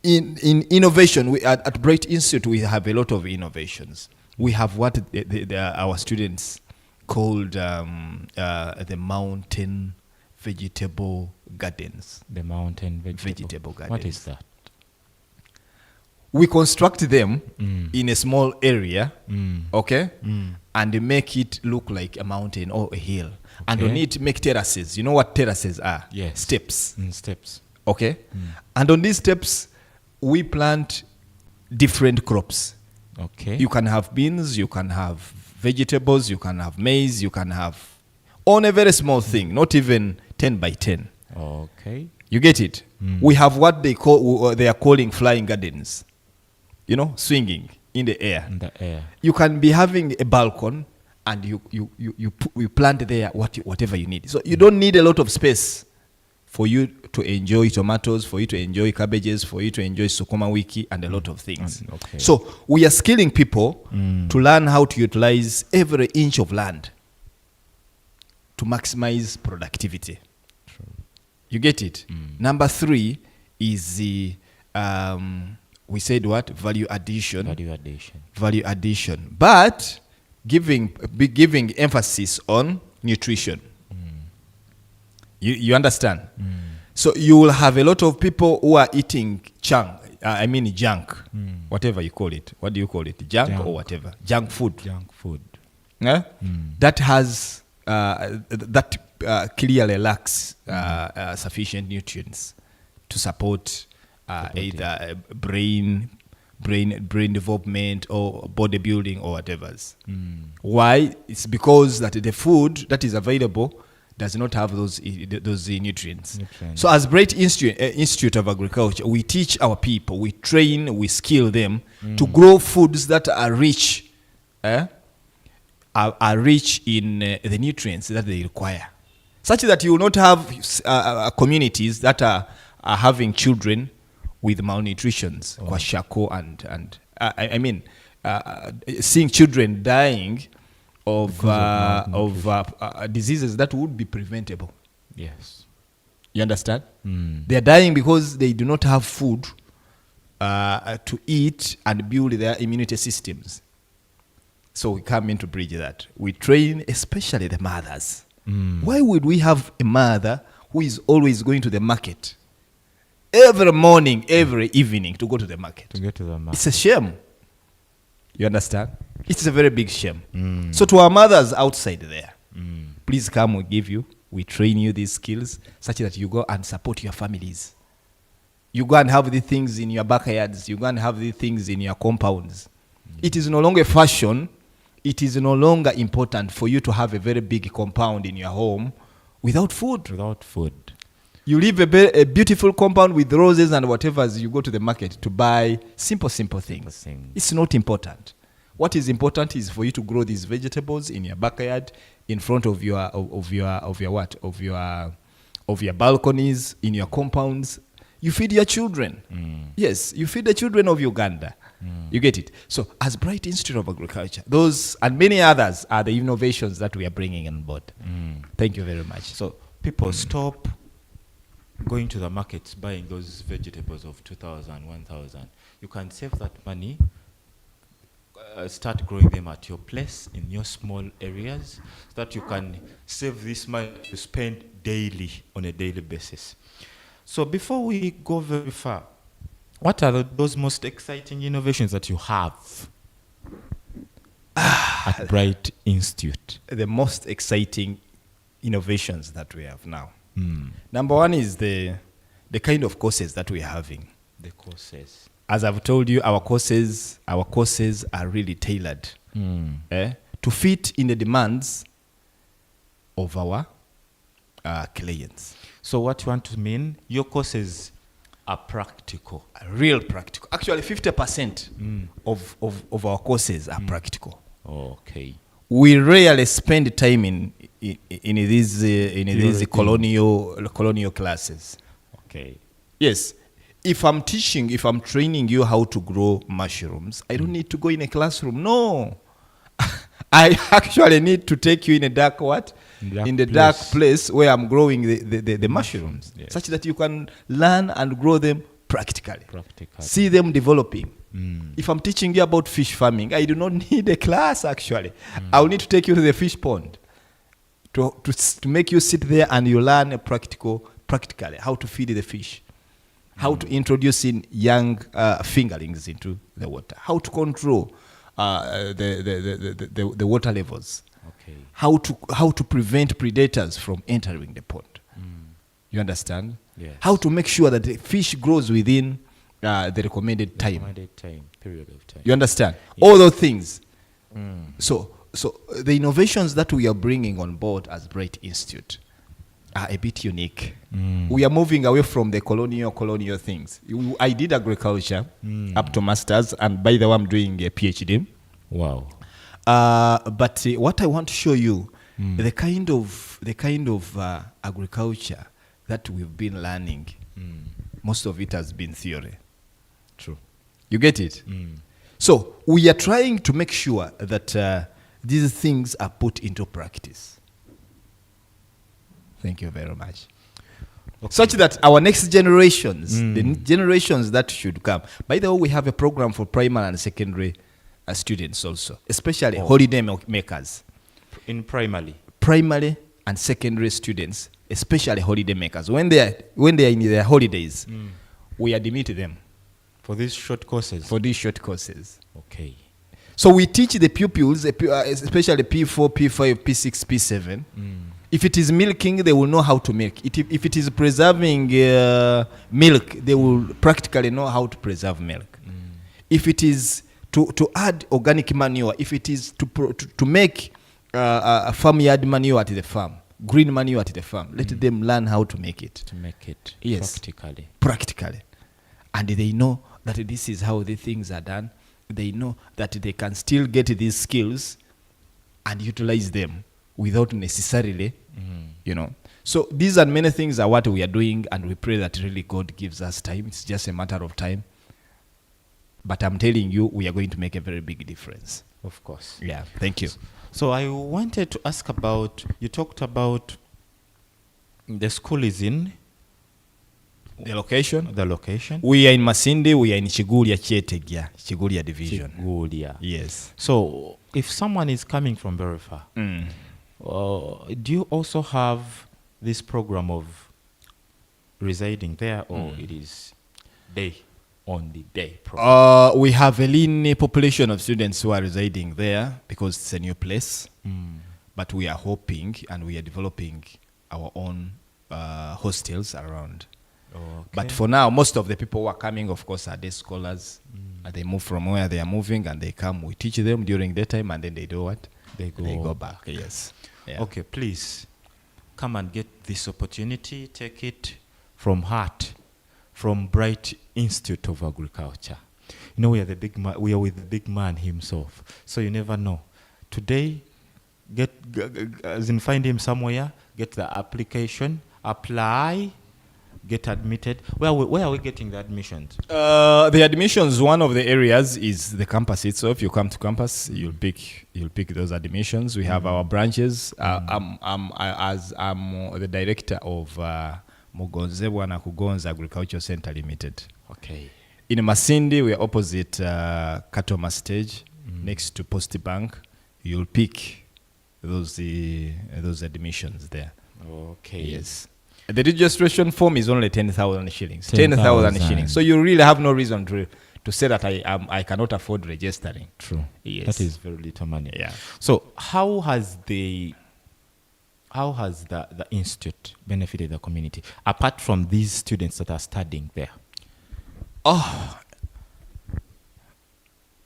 in innovation, at Bright Institute, we have a lot of innovations. We have what our students called the mountain vegetable gardens. The mountain vegetable gardens. What is that? We construct them in a small area, okay, and make it look like a mountain or a hill. Okay. And on it, make terraces. You know what terraces are? Yes. Steps. Steps. Okay. And on these steps, we plant different crops. Okay. You can have beans, you can have vegetables, you can have maize, you can have on a very small thing, not even 10 by 10. Okay. You get it? We have what they are calling flying gardens. You know, swinging in the air. In the air. You can be having a balcony and you plant there whatever you need. So you don't need a lot of space for you to enjoy tomatoes, for you to enjoy cabbages, for you to enjoy sukuma wiki and a lot of things. Okay. So we are skilling people to learn how to utilize every inch of land to maximize productivity. True. You get it? Number 3 is the we said what? Value addition. Value addition. But giving emphasis on nutrition. You understand? So you will have a lot of people who are eating junk. Whatever you call it. What do you call it? Junk or whatever. Junk food. Junk food. Yeah? That has clearly lacks sufficient nutrients to support either brain development or bodybuilding or whatever's. Why? It's because that the food that is available does not have those nutrients. So as Bright Institute of Agriculture, we teach our people, we train, we skill them to grow foods that are rich, are rich in the nutrients that they require, such that you will not have communities that are having children with malnutritions, kwashako, and seeing children dying of diseases that would be preventable. Yes. You understand? They are dying because they do not have food to eat and build their immunity systems. So we come in to bridge that. We train especially the mothers. Why would we have a mother who is always going to the market every morning, every evening to go to the market? It's a shame. You understand? It's a very big shame. So to our mothers outside there, please come, we train you these skills such that you go and support your families. You go and have these things in your backyards. You go and have these things in your compounds. It is no longer fashion. It is no longer important for you to have a very big compound in your home without food. You leave a beautiful compound with roses and whatever as you go to the market to buy simple things. It's not important. What is important is for you to grow these vegetables in your backyard, in front of your balconies, in your compounds. You feed your children. Yes, you feed the children of Uganda. You get it? So as Bright Institute of Agriculture, those and many others are the innovations that we are bringing on board. Thank you very much. So people stop going to the markets buying those vegetables of 2,000, 1,000. You can save that money, start growing them at your place in your small areas, so that you can save this money to spend daily, on a daily basis. So before we go very far, what are those most exciting innovations that you have at Bright Institute? The most exciting innovations that we have now. Number 1 is the kind of courses that we are having. The courses. As I've told you, our courses are really tailored to fit in the demands of our clients. So what you want to mean, your courses are practical. Real practical. Actually, 50% of our courses are practical. Okay. We rarely spend time in these colonial classes. Okay. Yes. If I'm training you how to grow mushrooms, I don't need to go in a classroom. No. I actually need to take you in a dark place where I'm growing the mushrooms, such that you can learn and grow them practically. Practically. See them developing. If I'm teaching you about fish farming, I do not need a class actually. I'll need to take you to the fish pond to make you sit there and you learn practically how to feed the fish, how to introduce in young fingerlings into the water, how to control the water levels, Okay. how to prevent predators from entering the pond. You understand? Yes. How to make sure that the fish grows within the recommended time. Period of time. You understand? All those things. So the innovations that we are bringing on board as Bright Institute are a bit unique. We are moving away from the colonial things. I did agriculture up to masters, and by the way, I'm doing a PhD. Wow. But what I want to show you, the kind of agriculture that we've been learning, most of it has been theory. True. You get it? So we are trying to make sure that these things are put into practice. Thank you very much. Okay. Such that our next generations, the generations that should come. By the way, we have a program for primary and secondary students also, especially holiday makers. In primary and secondary students, especially holiday makers. When they are in their holidays, we admit them for these short courses. Okay. So we teach the pupils, especially P4, P5, P6, P7. If it is milking, they will know how to milk. If it is preserving milk, they will practically know how to preserve milk. If it is to add organic manure, if it is to make farmyard manure at the farm, green manure at the farm, let them learn how to make it. Yes. Practically. And they know that this is how the things are done. They know that they can still get these skills and utilize them without necessarily, So these and many things are what we are doing, and we pray that really God gives us time. It's just a matter of time. But I'm telling you, we are going to make a very big difference. Of course. Yeah, thank you. So I wanted to ask about, you talked about the school is in? The location? We are in Masindi, we are in Chigulia Chietegya, Chigulia Division. Chigulia. Yes. So if someone is coming from very far, do you also have this program of residing there, or it is day program? We have a lean population of students who are residing there because it's a new place. But we are hoping and we are developing our own hostels around. Okay. But for now, most of the people who are coming, of course, are day scholars. They move from where they are moving and they come. We teach them during daytime, and then they do what? They go back. Yes. Yeah. Okay, please come and get this opportunity. Take it from heart, from Bright Institute of Agriculture. We are we are with the big man himself. So you never know. Today, find him somewhere, get the application, apply, get admitted. Where are we getting the admissions? The admissions, one of the areas is the campus itself. You come to campus, you'll pick those admissions. We have our branches. I'm the director of Mugonze Bwana Kugonza Agricultural Center Limited. Okay. In Masindi, we are opposite Katoma Stage, next to Post Bank. You'll pick those admissions there. Okay. Yes. The registration form is only 10,000 shillings. 10,000 shillings. So you really have no reason to say that I cannot afford registering. True. Yes. That is very little money. Yeah. So how has the institute benefited the community apart from these students that are studying there?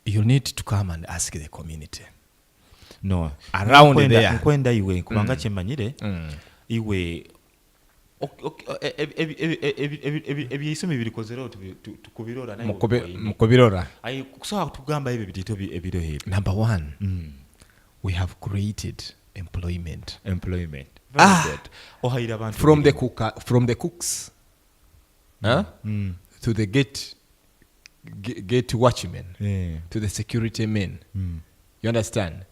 You need to come and ask the community. No. Around there. Nkwenda iwe kubanga kyemmanyire iwe ebyeisome birikozero tukubirora naye mukubirora. Kusobola kutugamba ebyo bitito ebiro hebyo. Number one, we have created employment. Very good. From the cooks to the gate watchmen, to the security men. You understand?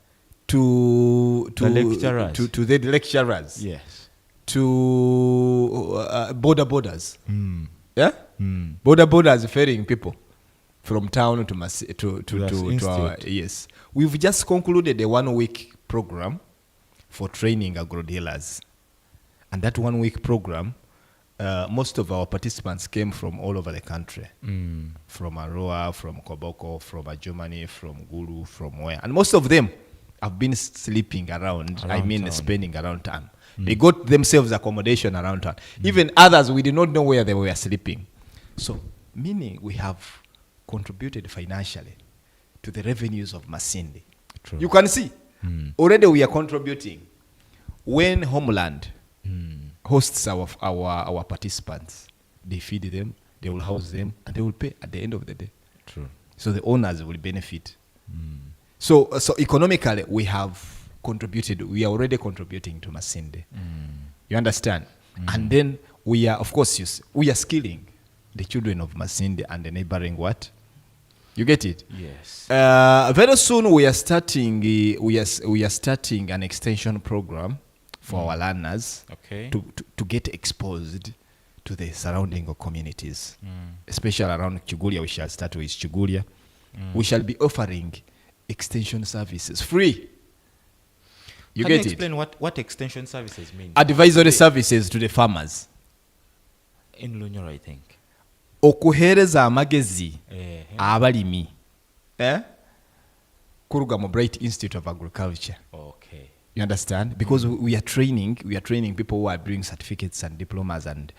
To the lecturers. To the lecturers. Yes. To borders. Yeah? Borders ferrying people from town to our, institute. yes. We've just concluded a 1-week program for training agro dealers. And that 1-week program, most of our participants came from all over the country. From Arua, from Koboko, from Germany, from Gulu, from where. And most of them have been sleeping around town. Spending around town. They got themselves accommodation around town. Even others, we did not know where they were sleeping. So, meaning we have contributed financially to the revenues of Masindi. True. You can see, already we are contributing. When Homeland hosts our participants, they feed them, they will house them, and they will pay at the end of the day. True. So the owners will benefit. So economically, we have contributed. We are already contributing to Masinde. You understand? And then we are, of course, we are skilling the children of Masinde and the neighboring what? You get it? Yes. Very soon we are starting. We are starting an extension program for our learners. Okay. To get exposed to the surrounding communities, especially around Chigulia. We shall start with Chigulia. We shall be offering extension services free. Can you explain what extension services mean? Advisory services to the farmers. In Lunyoro, I think. Okuhereza amagezi abalimi kuruga mu Bright Institute of Agriculture. Okay. You understand? Because we are training people who are doing certificates and diplomas and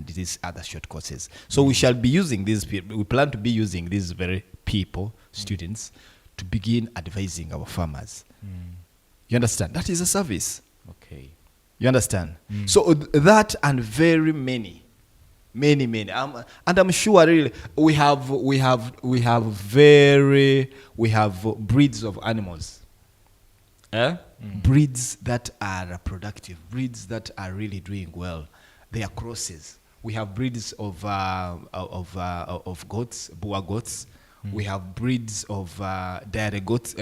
these other short courses. So we shall be using these people. We plan to be using these very people, students, to begin advising our farmers. You understand? That is a service. Okay. You understand? So that and very many. And I'm sure really we have breeds of animals. Breeds that are productive, breeds that are really doing well. They are crosses. We have breeds of goats, Boer goats. We have breeds of dairy goats.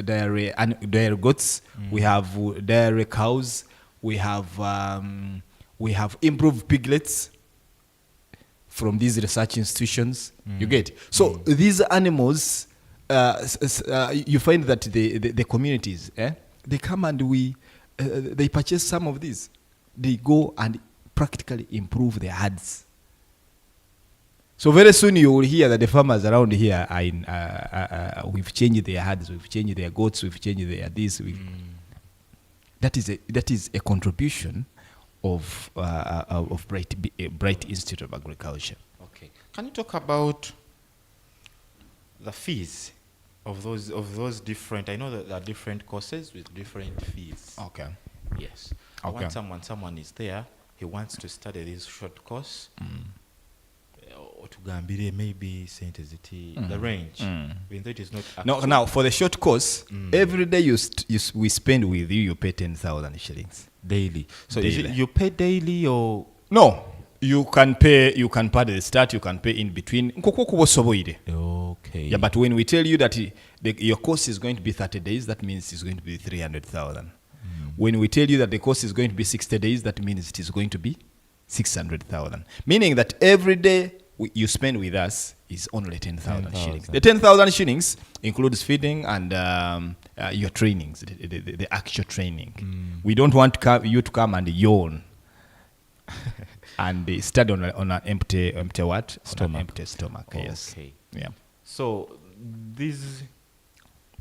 We have dairy cows. We have improved piglets from these research institutions. You get? So these animals, you find that the communities, they come and they purchase some of these. They go and practically improve their herds. So very soon you will hear that the farmers around here are we've changed their herds, we've changed their goats, we've changed their this. That is a contribution of Bright Institute of Agriculture. Okay. Can you talk about the fees of those different? I know that there are different courses with different fees. Okay. Yes. I want someone is there. He wants to study this short course. Or to Gambire, maybe Saint Eziti, the range. Even though it is not. Now for the short course, every day we spend with you, you pay 10,000 shillings daily. So daily. You pay daily or no? You can pay at the start. You can pay in between. Okay. Yeah, but when we tell you that your course is going to be 30 days, that means it's going to be 300,000. When we tell you that the course is going to be 60 days, that means it is going to be 600,000. Meaning that every day you spend with us is only 10,000 shillings. The 10,000 shillings includes feeding and your trainings, the actual training. We don't want you to come and yawn and study on an empty what? Stomach. On an empty stomach. Okay. Yes. Yeah. So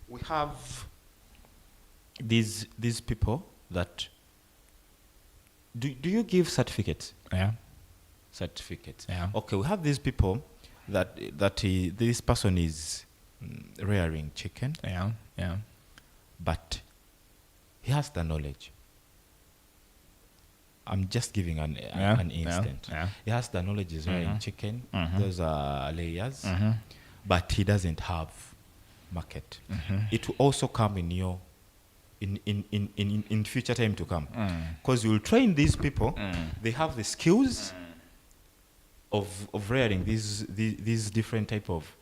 we have these people that do you give certificates? Yeah. Certificates. Yeah. Okay, we have these people that this person is rearing chicken. Yeah. Yeah. But he has the knowledge. I'm just giving an instant. Yeah. He has the knowledge. He's rearing chicken. Those are layers, but he doesn't have market. It will also come in your in future time to come, because you will train these people. They have the skills of rearing these different type of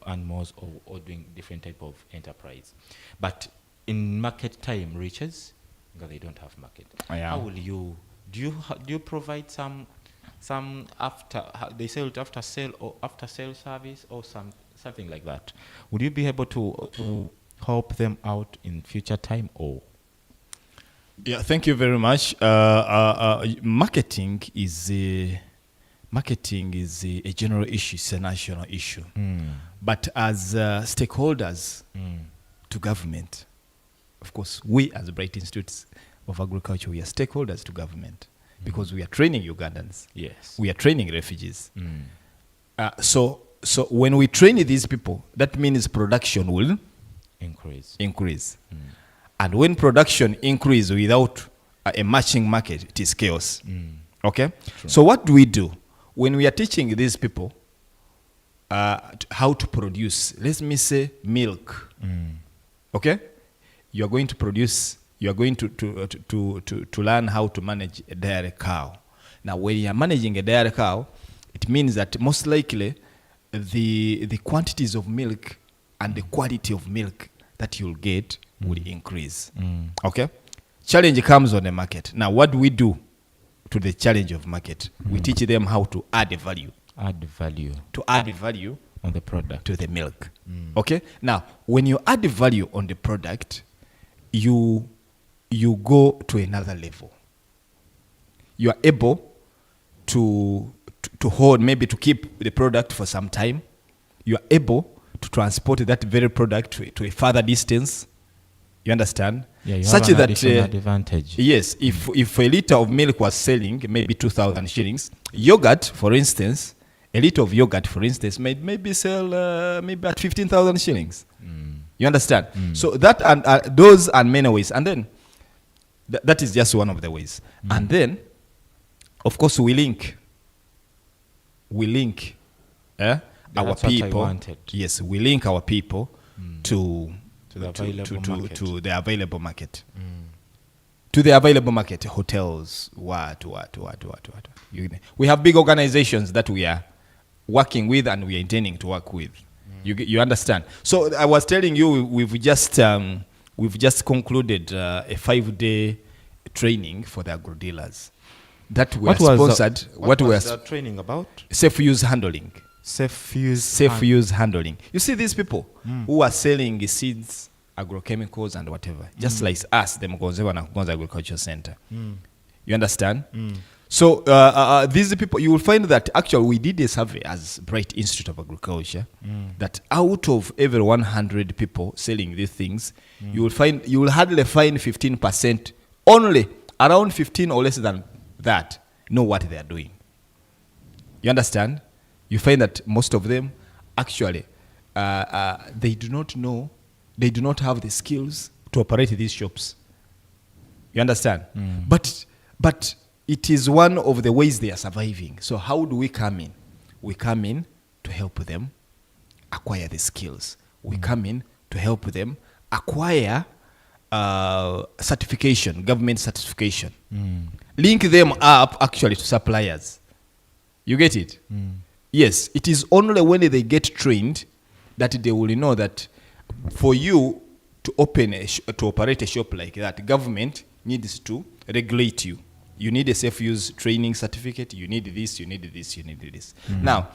animals or doing different type of enterprise, but in market time reaches, because they don't have market. Yeah. How will you do you provide some some they sell it after sale service or something like that. Would you be able to help them out in future time or? Yeah, thank you very much. Marketing is a general issue, it's a national issue. But as stakeholders to government, of course, we as Bright Institutes of Agriculture, we are stakeholders to government because we are training Ugandans. Yes. We are training refugees. So when we train these people, that means production will increase. And when production increase without a matching market, it is chaos. Okay? True. So what do we do? When we are teaching these people how to produce, let me say, milk. Okay? You are going to produce, you are going to learn how to manage a dairy cow. Now, when you are managing a dairy cow, it means that most likely the quantities of milk and the quality of milk that you'll get will increase. Okay? Challenge comes on the market. Now, what do we do to the challenge of market? We teach them how to add value. To add value on the product. to the milk. Okay? Now, when you add value on the product, you go to another level. You are able to hold, maybe to keep the product for some time. You are able to transport that very product to a further distance. You understand? Yeah, you Such have an that additional advantage. yes, if a liter of milk was selling maybe 2,000 shillings, yogurt, for instance, a liter of yogurt, for instance, maybe sell maybe at 15,000 shillings. You understand? So that and those and many ways, and then that is just one of the ways. And then, of course, we link our That's what I people. wanted. Yes, we link our people to the available market. to the available market. To the available market, hotels, what. We have big organizations that we are working with and we are intending to work with. You understand? So I was telling you, we've just concluded a 5-day training for the agro dealers that were sponsored. What was the training about? Safe use handling. Safe Use handling. You see these people who are selling seeds, agrochemicals and whatever, just like us, the Mgonzewa and Mgonza Agriculture Center. You understand? So these people, you will find that actually we did a survey as Bright Institute of Agriculture that out of every 100 people selling these things, you will hardly find 15%, only around 15 or less than that know what they are doing. You understand? You find that most of them actually they do not know, they do not have the skills to operate these shops. You understand? But it is one of the ways they are surviving. So how do we come in? We come in to help them acquire the skills. We come in to help them acquire certification, government certification. Link them up actually to suppliers. You get it? Yes, it is only when they get trained that they will know that for you to operate a shop like that, government needs to regulate you. You need a safe use training certificate. You need this, you need this, you need this. Now,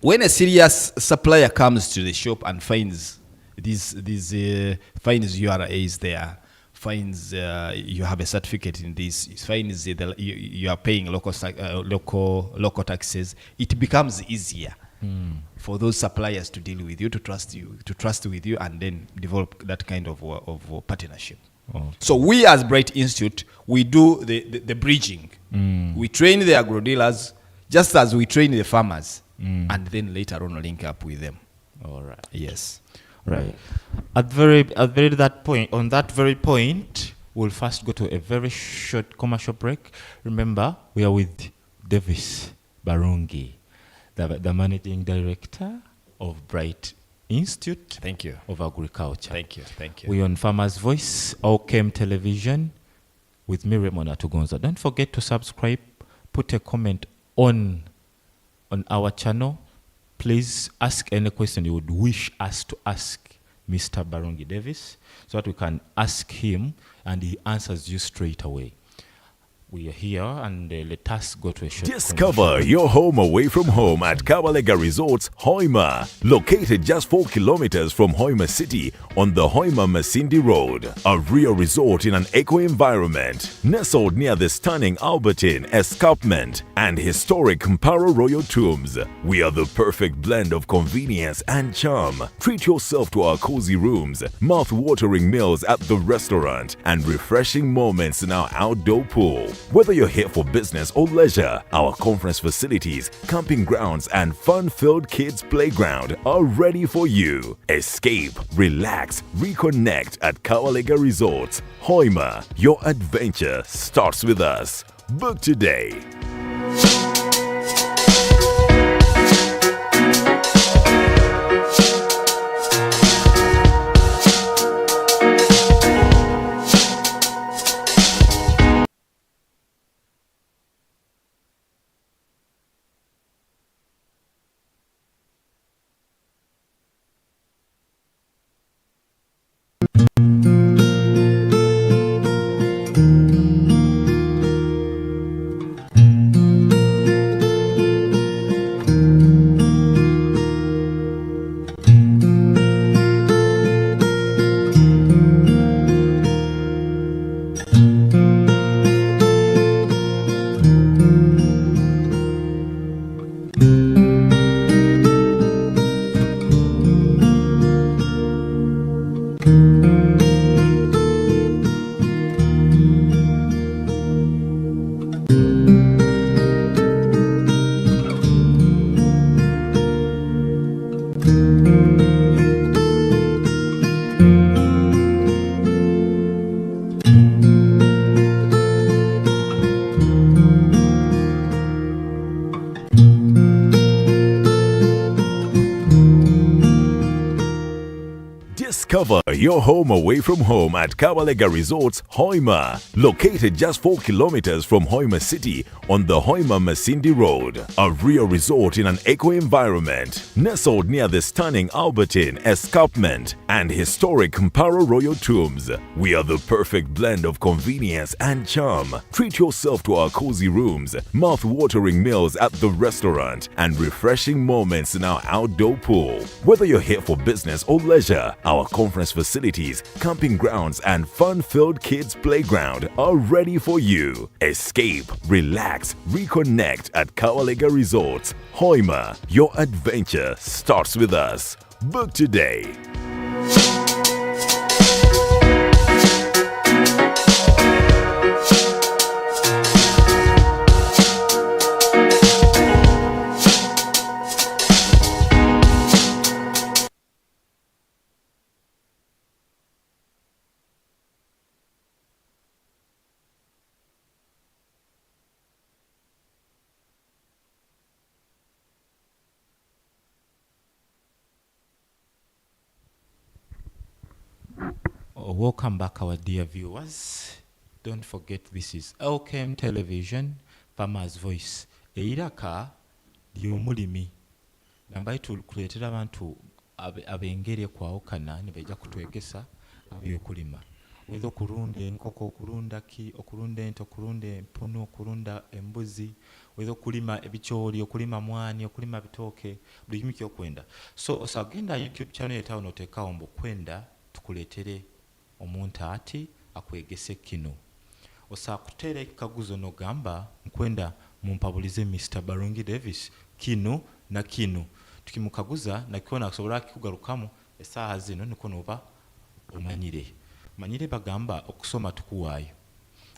when a serious supplier comes to the shop and finds finds URAs there, finds you have a certificate in this, finds you are paying local taxes, it becomes easier for those suppliers to deal with you, to trust with you, and then develop that kind of partnership. Okay. So we as Bright Institute, we do the bridging. We train the agro dealers just as we train the farmers, and then later on link up with them. All right. Yes. Right. On that very point, we'll first go to a very short commercial break. Remember, we are with Davis Barungi, the managing director of Bright Institute Thank you. of Agriculture. Thank you. We're on Farmer's Voice, OKM Television, with me, Raymond Atugonza. Don't forget to subscribe, put a comment on our channel. Please ask any question you would wish us to ask Mr. Barungi Davis, so that we can ask him and he answers you straight away. we are here, and let us go to a short Discover commercial. your home away from home at Kabalega Resorts, Hoima. Located just 4 kilometers from Hoima City on the Hoima Masindi Road. A real resort in an eco environment. Nestled near the stunning Albertine Escarpment and historic Mparo Royal Tombs. We are the perfect blend of convenience and charm. Treat yourself to our cozy rooms, mouth-watering meals at the restaurant, and refreshing moments in our outdoor pool. Whether you're here for business or leisure, our conference facilities, camping grounds, and fun-filled kids' playground are ready for you. Escape, relax, reconnect at Kawalega Resorts. Hoima, your adventure starts with us. Book today. Discover your home away from home at Kabalega Resorts, Hoima. Located just 4 kilometers from Hoima City on the Hoima Masindi Road. A real resort in an eco environment. Nestled near the stunning Albertine Escarpment and historic Mparo Royal Tombs. We are the perfect blend of convenience and charm. Treat yourself to our cozy rooms, mouth-watering meals at the restaurant, and refreshing moments in our outdoor pool. Whether you're here for business or leisure, our conference facilities, camping grounds, and fun-filled kids' playground are ready for you. Escape, relax, reconnect at Kawalega Resorts. Hoima, your adventure starts with us. Book today. Welcome back, our dear viewers. Don't forget, this is LKM Television, Farmer's Voice. Eiraka ly'omulimi nambaye tukuleetera abantu ab'engeri ekwawukana ne bajja kutwegesa ebyokulima. Whether okulunda enkoko, okulunda ki, okulunda ente, okulunda empunu, okulunda embuzi, whether okulima ebicooli, okulima mwani, okulima bitooke, buli kimu ky'okwenda. So osagenda YouTube channel yetawo n'oteekawo mbu kwenda tukuleetere omuntu ati akwegese kino. Osakuteera ekikaguzo n'ogamba nkwenda mumpabulize Mr. Barungi Davis kino na kino. Tukimukaguza nakiona akusobola kikugarukamu essaaha zino niko nooba omanyire. Manyire bagamba okusoma tukuwaayo.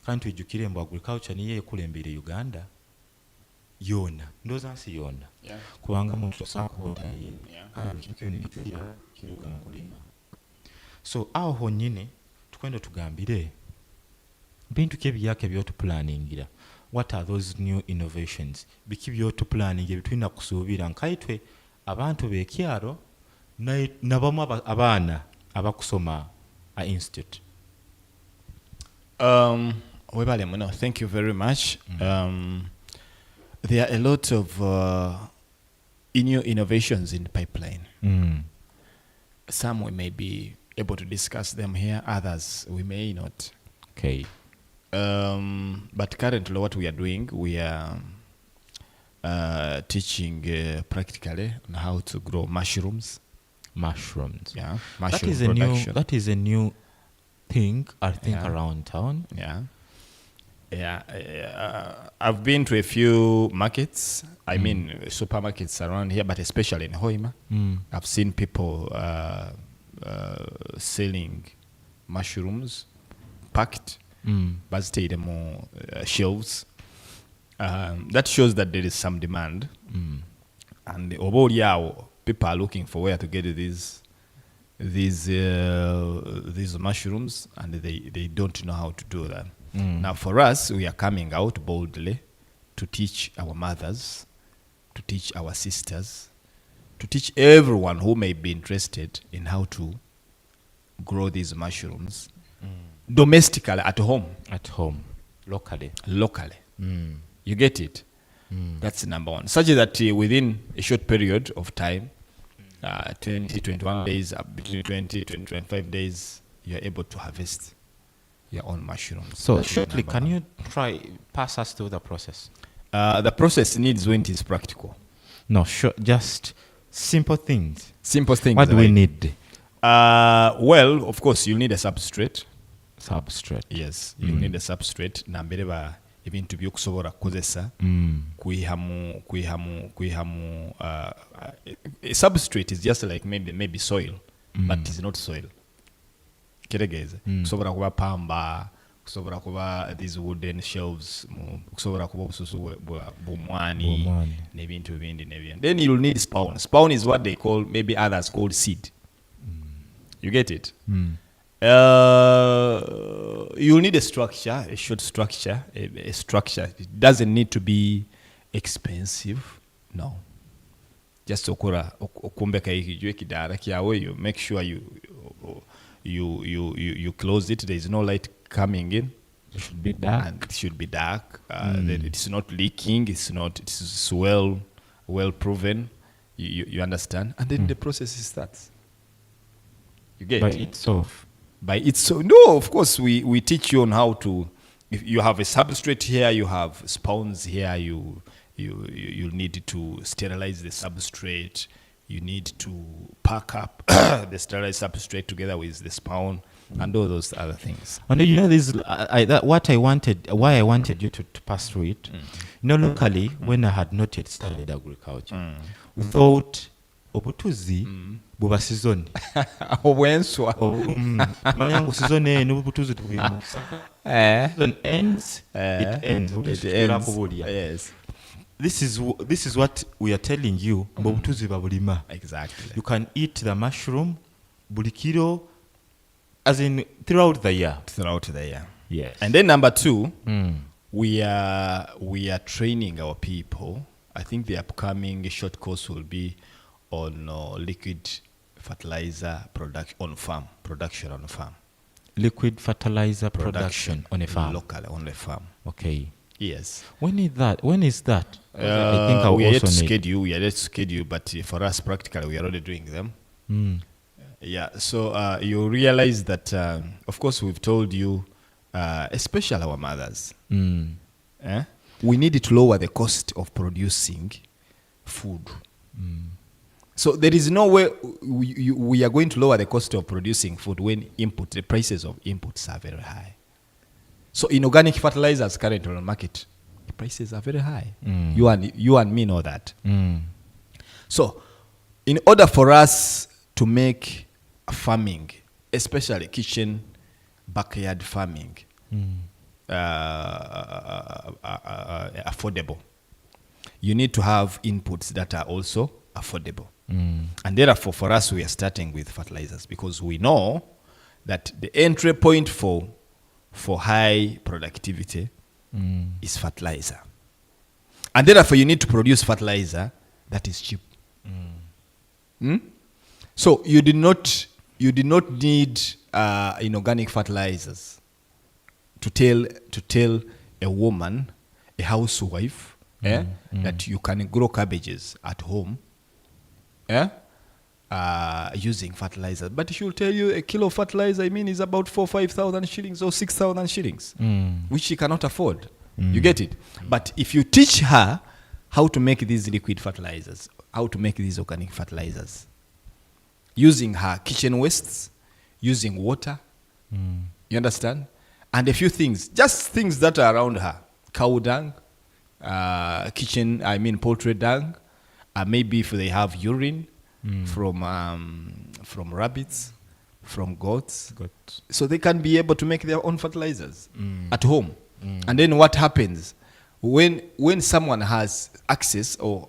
Kandi tujjukire mbu agriculture niyo ekulembere Uganda yona. Ndowooza nsi yona. Kubanga omuntu osaakubonaye. So aho honyine tukwenda tugambire bintu ki ebyaka by'otupulaningira. What are those new innovations? Biki by'otupulaninga ebitulina kusuubira nkaitwe abantu b'ekyalo nabamu abaana abakusoma a institute. Webale muno, thank you very much. There are a lot of new innovations in the pipeline. Some we may be able to discuss them here, others we may not. Okay. But currently, what we are doing, we are teaching practically on how to grow mushrooms. Mushrooms. Yeah, That mushroom is production. that is a new thing, I think, Yeah. around town. Yeah. Yeah. I've been to a few markets, I mean supermarkets around here, but especially in Hoima. I've seen people selling mushrooms packed, bazitaire mu shelves. That shows that there is some demand. And oba oli awo, people are looking for where to get these mushrooms, and they don't know how to do that. Now for us, we are coming out boldly to teach our mothers, to teach our sisters, to teach everyone who may be interested in how to grow these mushrooms domestically at home, Locally. You get it? That's number one. Such that within a short period of time, 20, 21 days, between 20 to 25 days, you're able to harvest your own mushrooms. So That's shortly, number can one. you try pass us through the process? The process needs when it is practical. No, sure, just simple things. Simple things. What do we like- need? Well, of course, you need a substrate. Substrate. Yes, you need a substrate. Nambere ebintu byokusobola kukozesa kuihamu a substrate is just like maybe soil, but it's not soil. Kitegeeza kusobola kuba pamba, kusobola kuba these wooden shelves, kusobola kuba obususu bumwani n'ebintu ebindi n'ebindi. Then you'll need spawn. Spawn is what they call, maybe others call seed. You get it? You'll need a structure, a short structure, a structure. It doesn't need to be expensive. No. Just okumbeka ekijwe kidaara kyawe, you make sure you close it. There is no light coming in. It should be dark. And it should be dark. That it's not leaking. It's well proven. You understand? And then the process starts. You get By it? itself. By it. So no, of course we teach you on how to. If you have a substrate here, you have spawns here. You need to sterilize the substrate. You need to pack up the sterilized substrate together with the spawn and all those other things. And you know this. Why I wanted you to pass through it. You know, locally, when I had not yet studied agriculture, we thought obutuzi buba season. Obwenswa. Manya ngu season eno obutuzi tubimu. Season ends. It ends. Yes. This is what we are telling you. Obutuzi babulima. Exactly. You can eat the mushroom buli kilo, as in throughout the year. Throughout the year. Yes. And then number two, we are training our people. I think the upcoming short course will be on liquid fertilizer production on farm. Liquid fertilizer production on a farm. Locally on the farm. Okay. Yes. When is that? I think I we are yet also to need. schedule. We are yet to schedule, but for us, practically, we are already doing them. Yeah. So you realize that, of course, we've told you, especially our mothers, we need to lower the cost of producing food. So there is no way we are going to lower the cost of producing food when the prices of inputs are very high. So in organic fertilizers currently on the market, the prices are very high. You and me know that. So in order for us to make farming, especially kitchen, backyard farming, affordable, you need to have inputs that are also affordable. And therefore, for us, we are starting with fertilizers because we know that the entry point for high productivity is fertilizer. And therefore, you need to produce fertilizer that is cheap. So you did not need inorganic fertilizers to tell a woman, a housewife, that you can grow cabbages at home, using fertilizer. But she'll tell you a kilo of fertilizer, is about 4,000-5,000 shillings or 6,000 shillings, which she cannot afford. You get it? But if you teach her how to make these liquid fertilizers, how to make these organic fertilizers, using her kitchen wastes, using water, you understand? And a few things, just things that are around her. Cow dung, poultry dung, maybe if they have urine from rabbits, from goats. So they can be able to make their own fertilizers at home. And then what happens when someone has access or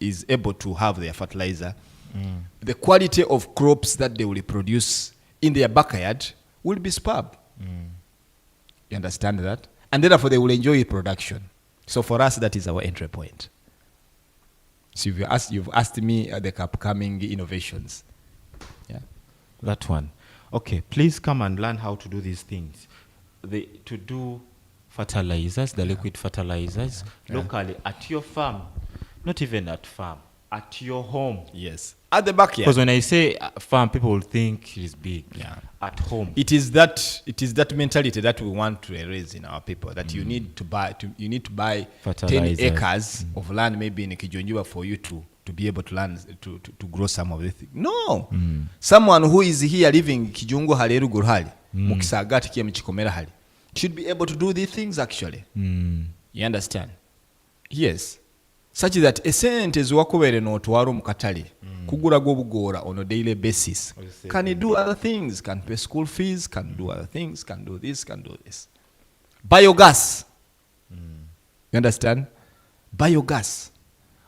is able to have their fertilizer, the quality of crops that they will produce in their backyard will be superb. You understand that? And therefore they will enjoy production. So for us, that is our entry point. So you've asked me the upcoming innovations. Yeah, that one. Okay, please come and learn how to do these things. To do fertilizers, the liquid fertilizers, locally at your farm, not even at farm, at your home. Yes, at the backyard. Because when I say farm, people will think it's big. Yeah, at home. It is that mentality that we want to erase in our people. That you need to buy 10 acres of land, maybe in Kijonjiwa, for you to be able to learn to grow some of the things. No, someone who is here living Kijungo Haleru Gurhali, Mukisagati Kia Mchikomera Hali, should be able to do these things actually. You understand? Yes. Such that esente eziwakubere n'otwala mukatale kugula gobugora on a daily basis. Can he do other things? Can pay school fees? Can do other things? Can do this? Can do this? Biogas. You understand? Biogas.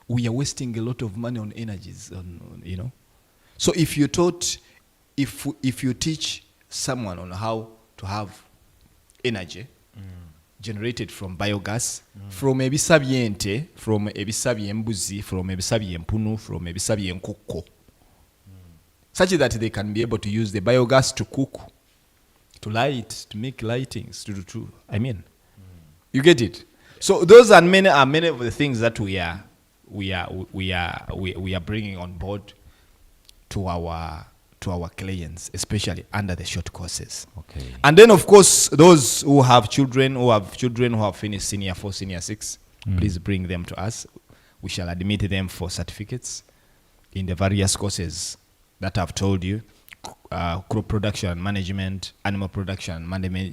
We are wasting a lot of money on energies. So if you teach someone on how to have energy generated from biogas, from ebisa byente, from ebisa byembuzi, from ebisa byempunu, from ebisa byenkoko, such that they can be able to use the biogas to cook, to light, to make lightings, you get it? So those are many of the things that we are bringing on board to our clients, especially under the short courses. Okay. And then, of course, those who have children who have finished Senior 4, Senior 6, please bring them to us. We shall admit them for certificates in the various courses that I've told you: crop production and management, animal production and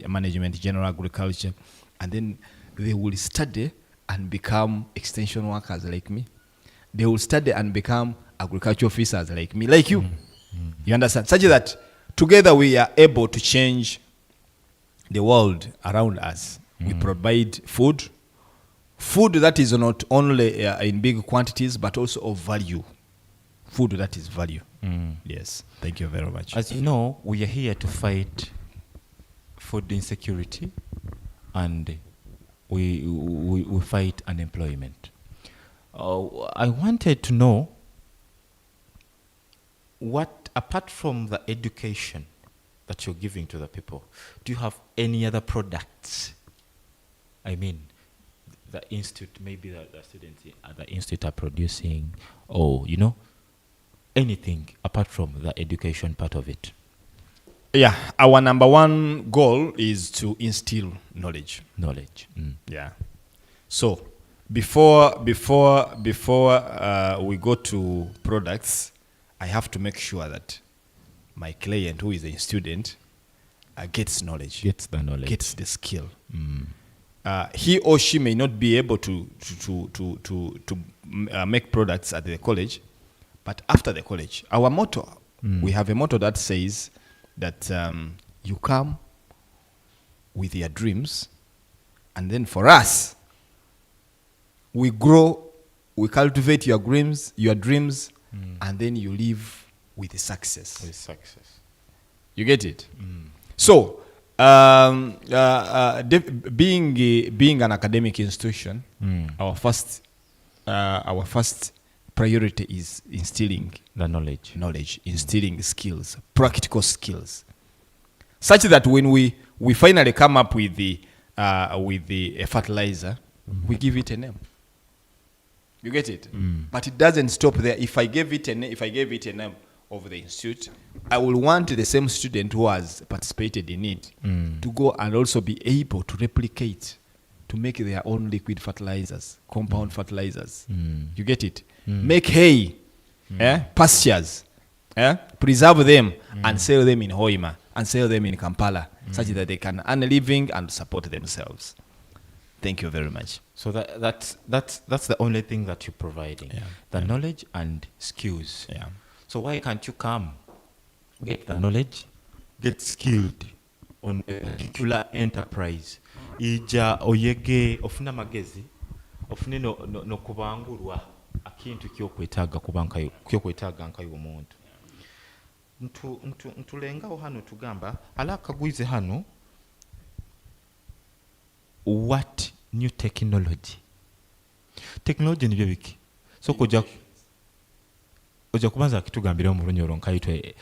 management, general agriculture. And then they will study and become extension workers like me. They will study and become agriculture officers like me, like you. You understand? Such that together we are able to change the world around us. We provide food that is not only in big quantities, but also of value. Food that is value. Yes. Thank you very much. As you know, we are here to fight food insecurity, and we fight unemployment. I wanted to know what, apart from the education that you're giving to the people, do you have any other products? I mean, the institute, maybe the students at the institute are producing, or, anything apart from the education part of it? Yeah, our number one goal is to instill knowledge. Yeah. So before we go to products, I have to make sure that my client, who is a student, gets knowledge, gets the knowledge, gets the skill. He or she may not be able to make products at the college, but after the college, our motto, we have a motto that says that you come with your dreams, and then for us, we grow, we cultivate your dreams, and then you live with success. You get it? So, being an academic institution, our first priority is instilling the knowledge, instilling skills, practical skills, such that when we finally come up with the fertilizer, we give it a name. You get it? But it doesn't stop there. If I gave it a name, of the institute, I will want the same student who has participated in it to go and also be able to replicate, to make their own liquid fertilizers, compound fertilizers. You get it? Make hay, pastures, preserve them and sell them in Hoima and sell them in Kampala, such that they can earn a living and support themselves. Thank you very much. So that's the only thing that you're providing, the knowledge and skills. Yeah. So why can't you come, get the knowledge, get skilled on a particular enterprise, ija oyege ofuna magezi, ofune no kubangurwa akintu kyokwetaaga nkayo omuntu. Ntulengaho hano tugamba alakagwize hano what new technology nibyo biki so kujja kubanza kitugambira mu lunyoro nkayitwe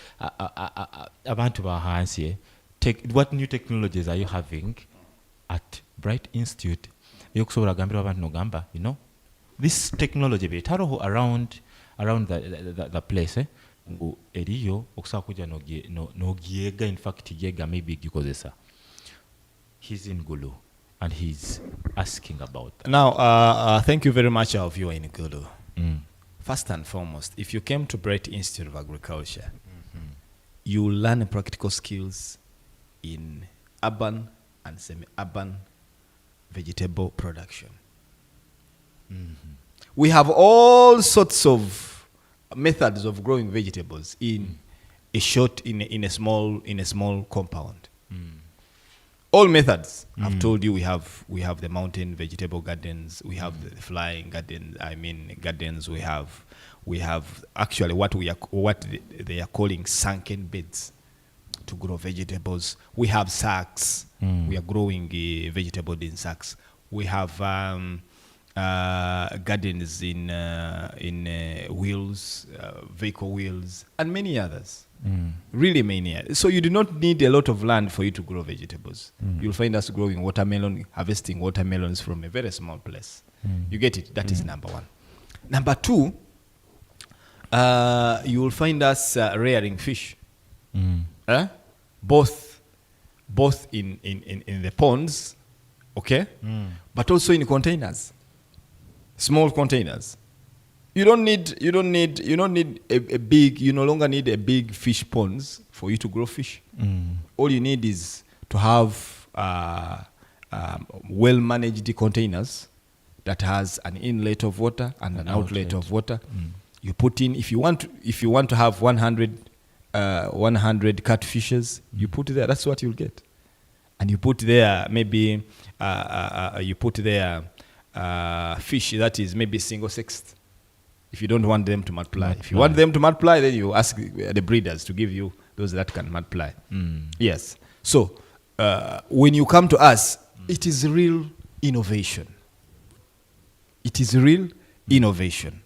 abantu ba hansi what new technologies are you having at Bright Institute yokusobola gambira abantu nogamba this technology betaroho around the place ngu eriyo okusaba kujja nogiega in fact yega maybe gikozesa. He's in Gulu and he's asking about that. Now, thank you very much, our viewer in Gulu. First and foremost, if you came to Bright Institute of Agriculture, you will learn practical skills in urban and semi-urban vegetable production. We have all sorts of methods of growing vegetables in a small compound. All methods. I've told you we have the mountain vegetable gardens, we have the flying gardens, we have actually what they are calling sunken beds to grow vegetables. We have sacks. We are growing vegetables in sacks. We have gardens in wheels, vehicle wheels, and many others. Really many. So you do not need a lot of land for you to grow vegetables. You'll find us growing watermelon, harvesting watermelons from a very small place. You get it? That is number one. Number two, you will find us rearing fish. Both in the ponds, okay? But also in containers. Small containers. You no longer need a big fish ponds for you to grow fish. All you need is to have well-managed containers that has an inlet of water and an outlet of water. You put in, if you want to have 100 catfishes, you put there. That's what you'll get. And you put there maybe fish that is maybe single-sexed. If you don't want them to multiply. If you want them to multiply, then you ask the breeders to give you those that can multiply. Yes. So when you come to us, it is real innovation. It is real innovation.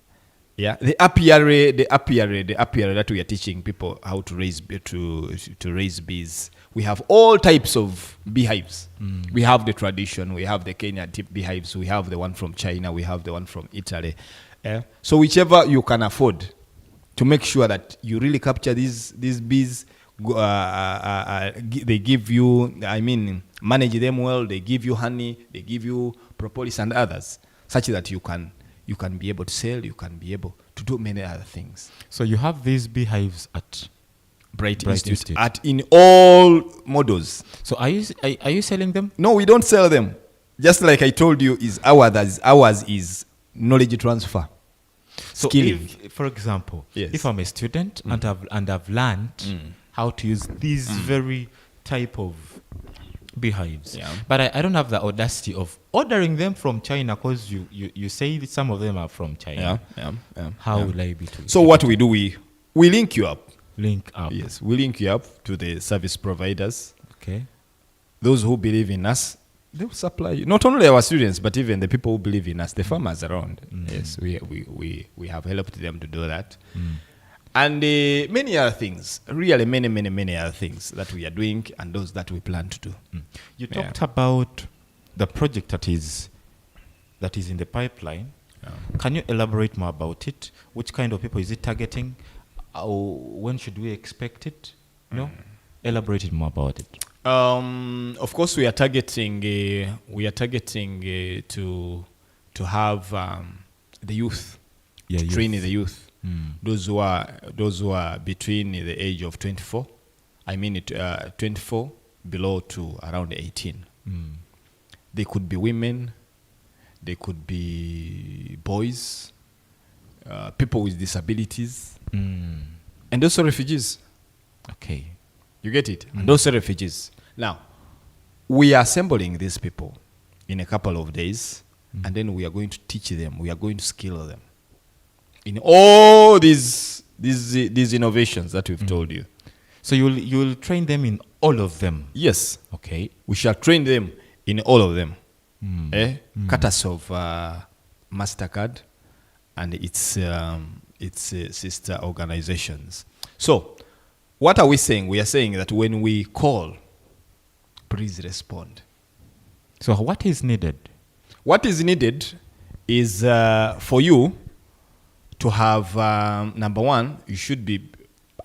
Yeah. The apiary that we are teaching people how to raise bees. We have all types of beehives. We have the tradition. We have the Kenya tip beehives. We have the one from China. We have the one from Italy. So whichever you can afford to make sure that you really capture these bees, they give you, manage them well, they give you honey, they give you propolis and others, such that you can be able to sell, you can be able to do many other things. So you have these beehives at Bright Institute. In all models. So are you selling them? No, we don't sell them. Just like I told you, ours is knowledge transfer. So if, for example, if I'm a student and I've learned how to use these very type of beehives, but I don't have the audacity of ordering them from China because you say that some of them are from China. How will I be to? So what we do, we link you up. Link up. Yes, we link you up to the service providers. Okay. Those who believe in us, they will supply you. Not only our students, but even the people who believe in us, the farmers around. Yes, we have helped them to do that. And many other things, really many other things that we are doing and those that we plan to do. You talked about the project that is in the pipeline. Can you elaborate more about it? Which kind of people is it targeting? when should we expect it? No, elaborate it more about it. Of course, we are targeting to have the youth, Yeah, youth. training the youth, those who are between the age of 24. I mean, 24 below to around 18. They could be women, they could be boys, people with disabilities, and also refugees. Okay. You get it? And also refugees. Now, we are assembling these people in a couple of days, and then we are going to teach them. We are going to skill them in all these innovations that we've told you. So you'll train them in all of them. Yes, Okay. we shall train them in all of them. Courtesy of MasterCard and its sister organizations. So, what are we saying? We are saying that when we call, please respond. So what is needed? What is needed is for you to have, number one, you should be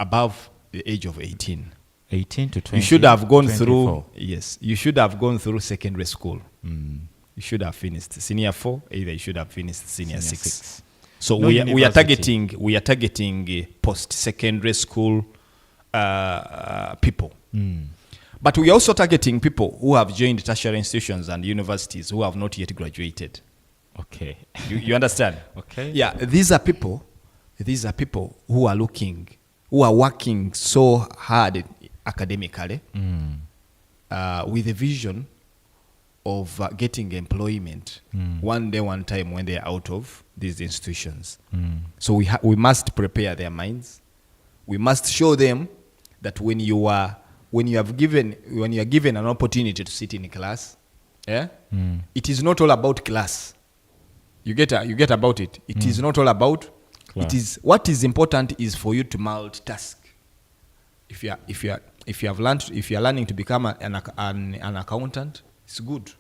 above the age of 18. 18 to 20. You should have gone 24. through, yes, you should have gone through secondary school. You should have finished senior 4, either you should have finished senior 6. So No we are university. targeting post-secondary school people. But we are also targeting people who have joined tertiary institutions and universities who have not yet graduated. Okay. You understand? Okay. Yeah, these are people who are working so hard academically with a vision of getting employment one day, one time when they are out of these institutions. So we must prepare their minds. We must show them that when you are given an opportunity to sit in class, it is not all about class. You get about it. It is not all about class. It is what is important is for you to multitask. If you are learning to become an accountant, it's good.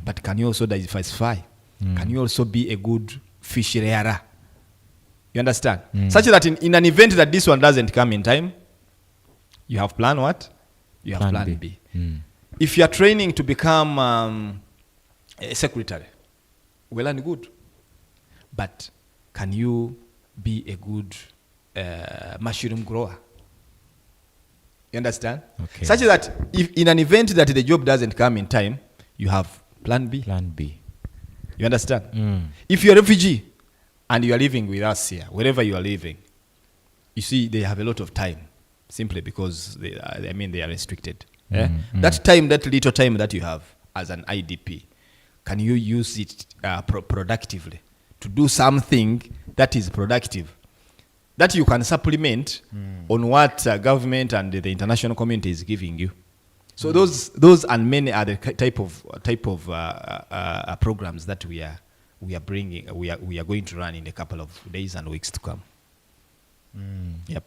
But can you also diversify? Can you also be a good fish rearer? You understand? Such that in an event that this one doesn't come in time, you have plan what? You have plan B. If you are training to become a secretary, well and good. But can you be a good mushroom grower? You understand? Okay. Such that if in an event that the job doesn't come in time, you have plan B. Plan B. You understand? If you're a refugee and you are living with us here, wherever you are living, you see they have a lot of time simply because they are restricted. That time, that little time that you have as an IDP, can you use it productively to do something that is productive, that you can supplement on what government and the international community is giving you? So those and many other type of programs that we are bringing, we are going to run in a couple of days and weeks to come. Yep.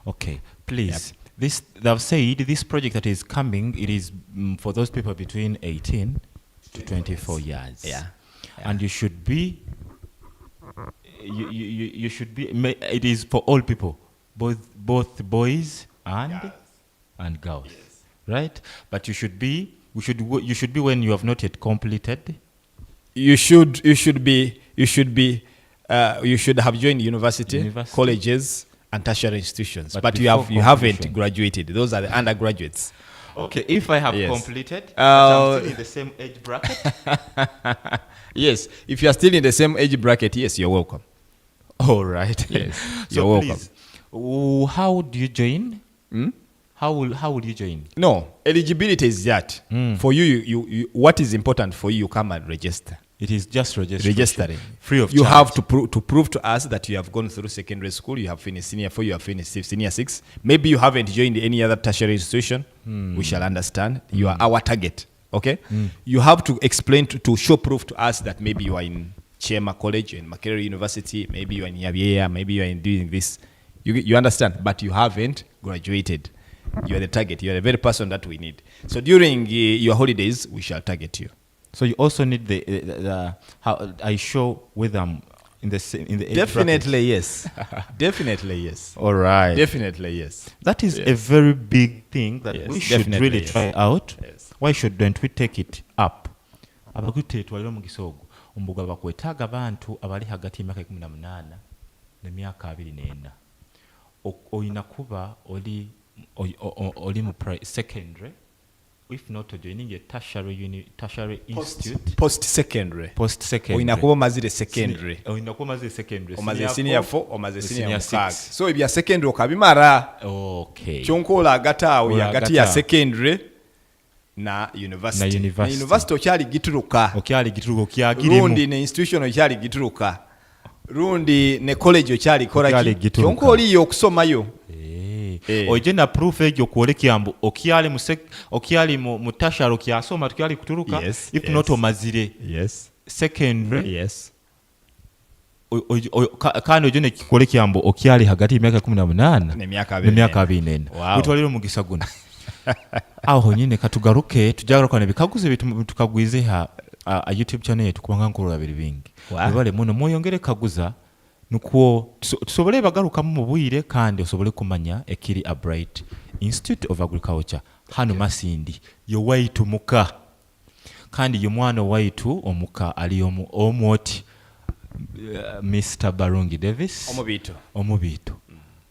Okay, please. They've said this project that is coming, it is for those people between 18 to 24 years. Yeah. And you should be, you should be, it is for all people, both boys and girls, right? But you should be when you have not yet completed. You should have joined university, colleges, and tertiary institutions, but you haven't graduated. Those are the undergraduates. Okay, if I have Yes. completed, but I'm still in the same age bracket. Yes, if you are still in the same age bracket, yes, you're welcome. All right. Yes, So you're welcome. please, how do you join? How will you join? No, eligibility is that. For you, what is important for you come and register. It is just Registering. free of You charge. have to prove to us that you have gone through secondary school, you have finished senior 4, you have finished senior 6. Maybe you haven't joined any other tertiary institution. We shall understand. You are our target. Okay? You have to explain to show proof to us that maybe you are in Chema College, you're in Makerere University, maybe you are in Yabyea, maybe you are in doing this. You understand? But you haven't graduated. You are the target. You are the very person that we need. So during your holidays, we shall target you. So you also need the how I show whether I'm in the age Definitely yes. Definitely yes. All right. Definitely yes. That is a very big thing that Yes, we should definitely, really yes. try out. Yes. Why shouldn't we take it up? Abakutetwalira omugisa ogwo ombuga bakwetaaga abantu abali hagati y'emyaka 18 n'emyaka 24. Oyina kuba oli mu secondary, if not joining a tertiary institute. Post-secondary. Post-secondary. Oyina kuba omazire secondary. Oyina kuba omazire secondary. Omaze senior 4, omaze senior 6. 6. So ebya secondary okabimara. Okay. Kyonkola agatawe hagati ya Olagata. secondary na university. Na university. Na university okyali gituruka. Okyali gituruka okyagirimu. Rundi ne institution okyali gituruka. Rundi ne college okyali kola Okyali ki. gituruka. Kyonko oli okusomayo. Oje na proof egyo kuolekya mbu okyali mu tasharo kyasoma tukyali kuturuka. Yes, If yes. not omazire. Yes. Secondary. Yes. Kandi oje ne kuolekya mbu okyali hagati y'emyaka 18 n'emyaka 24. Wow. Wetwalira omugisa guno. Aho nyine katugaruke tujagaruka nebikaguze bitukagwize ha a YouTube channel yetu kubanga nkolola biri bingi. Wow. Webale muno mweyongere kaguza nukuo tusobole bagaruka mu bwire kandi osobole kumanya ekiri a Bright Institute of Agriculture hano Masindi yo waitu muka kandi yo mwana waitu omuka ali omwoti Mr. Barungi Davis omubito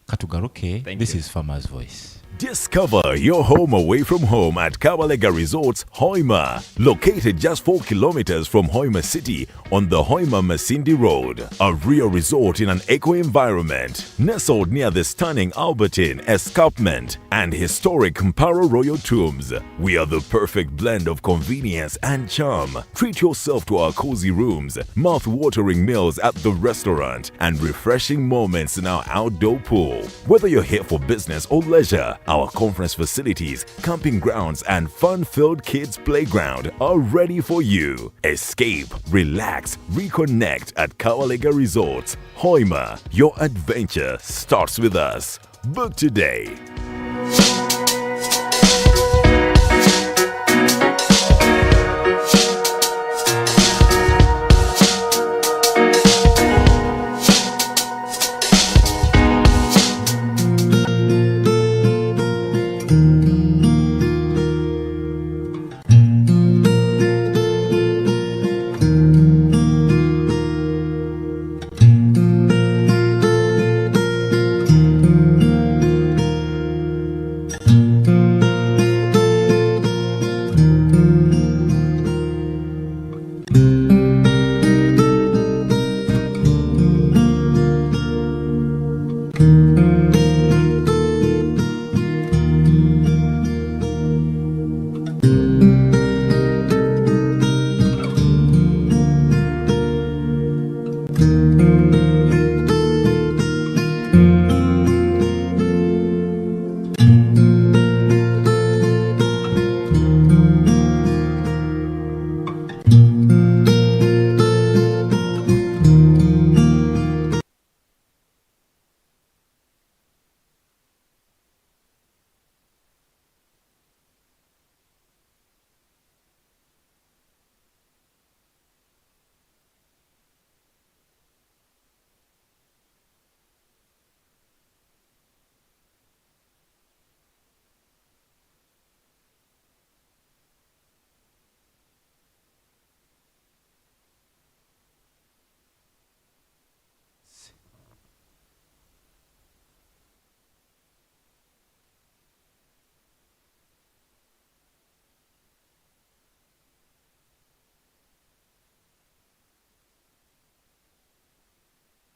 katugaruke. This is Farmer's Voice. Discover your home away from home at Kabalega Resorts, Hoima. Located just 4 kilometers from Hoima City on the Hoima Masindi Road. A real resort in an eco-environment. Nestled near the stunning Albertine Escarpment and historic Mparo Royal Tombs. We are the perfect blend of convenience and charm. Treat yourself to our cozy rooms, mouth-watering meals at the restaurant, and refreshing moments in our outdoor pool. Whether you're here for business or leisure, our conference facilities, camping grounds, and fun-filled kids' playground are ready for you. Escape, relax, reconnect at Kawalega Resorts. Hoima, your adventure starts with us. Book today.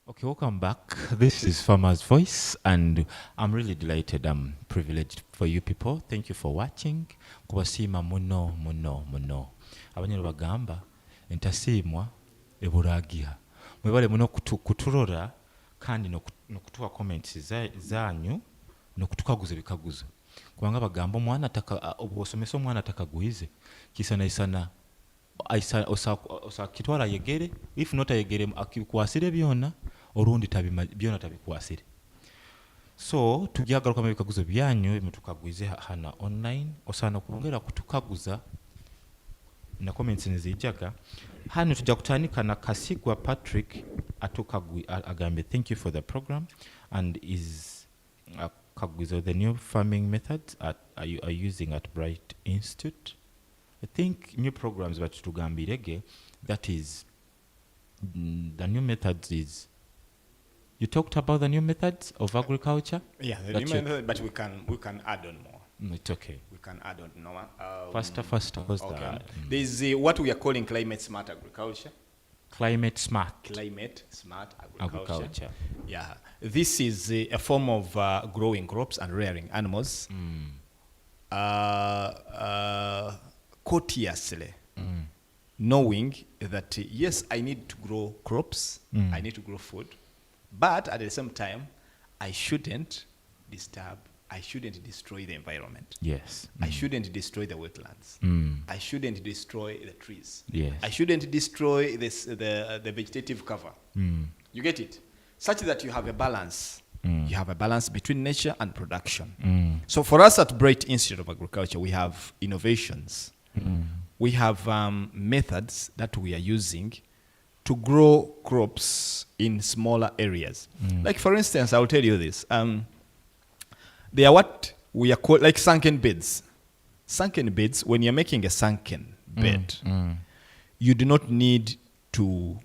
Okay, welcome back. This is Farmer's Voice, and I'm really delighted. I'm privileged for you people. Thank you for watching. Kubasima muno. Abanyero bagamba entasimwa eburagiha. Mwebale muno kuturora kandi nokutuwa comments zanyu nokutukaguza bikaguzo. Kubanga bagamba omwana ataka obosomesa omwana atakaguize kisana isana osa kitwala yegere, if not yegere akikwasire byona orundi byona tabikwasire. So tujagaruka mu bikaguzo byanyu mutukagwize hana online osana kuongera kutukaguza na comments nizijaga hano tujja kutandika na Kasigwa Patrick Atukagwi Agambe, thank you for the program. And is Kagwizo the new farming methods are you using at Bright Institute? I think new programs but Tugambirege, that is the new methods is. You talked about the new methods of agriculture? Yeah, the That new you- method, but we can add on more. It's okay. We can add on more. Faster, what's Okay. that? There's what we are calling climate smart agriculture. Climate smart Climate smart agriculture. agriculture. Yeah, this is a form of growing crops and rearing animals courteously, knowing that yes, I need to grow crops, I need to grow food, but at the same time, I shouldn't disturb, I shouldn't destroy the environment. Yes. I shouldn't destroy the wetlands. I shouldn't destroy the trees. Yes. I shouldn't destroy the vegetative cover. You get it? Such that you have a balance. You have a balance between nature and production. So for us at Bright Institute of Agriculture, we have innovations. We have methods that we are using to grow crops in smaller areas. Like for instance, I'll tell you this. They are what we are called like sunken beds. Sunken beds, when you're making a sunken bed, you do not need to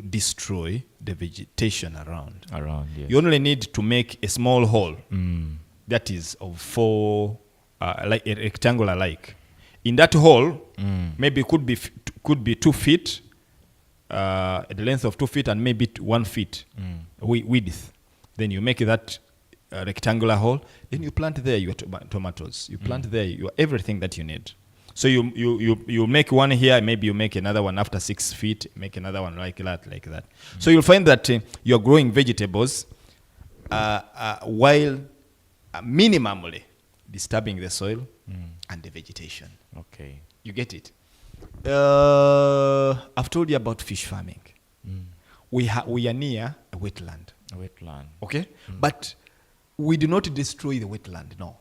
destroy the vegetation around. Yes. You only need to make a small hole that is of 4, like a rectangular like. In that hole, maybe it could be 2 feet, the length of 2 feet, and maybe 1 feet width. Then you make that rectangular hole. Then you plant there your tomatoes. You plant there your everything that you need. So you make one here, maybe you make another one after 6 feet, make another one like that. So you'll find that you're growing vegetables while minimally disturbing the soil and the vegetation. Okay. You get it? I've told you about fish farming. We are near a wetland. A wetland. Okay? But we do not destroy the wetland, no.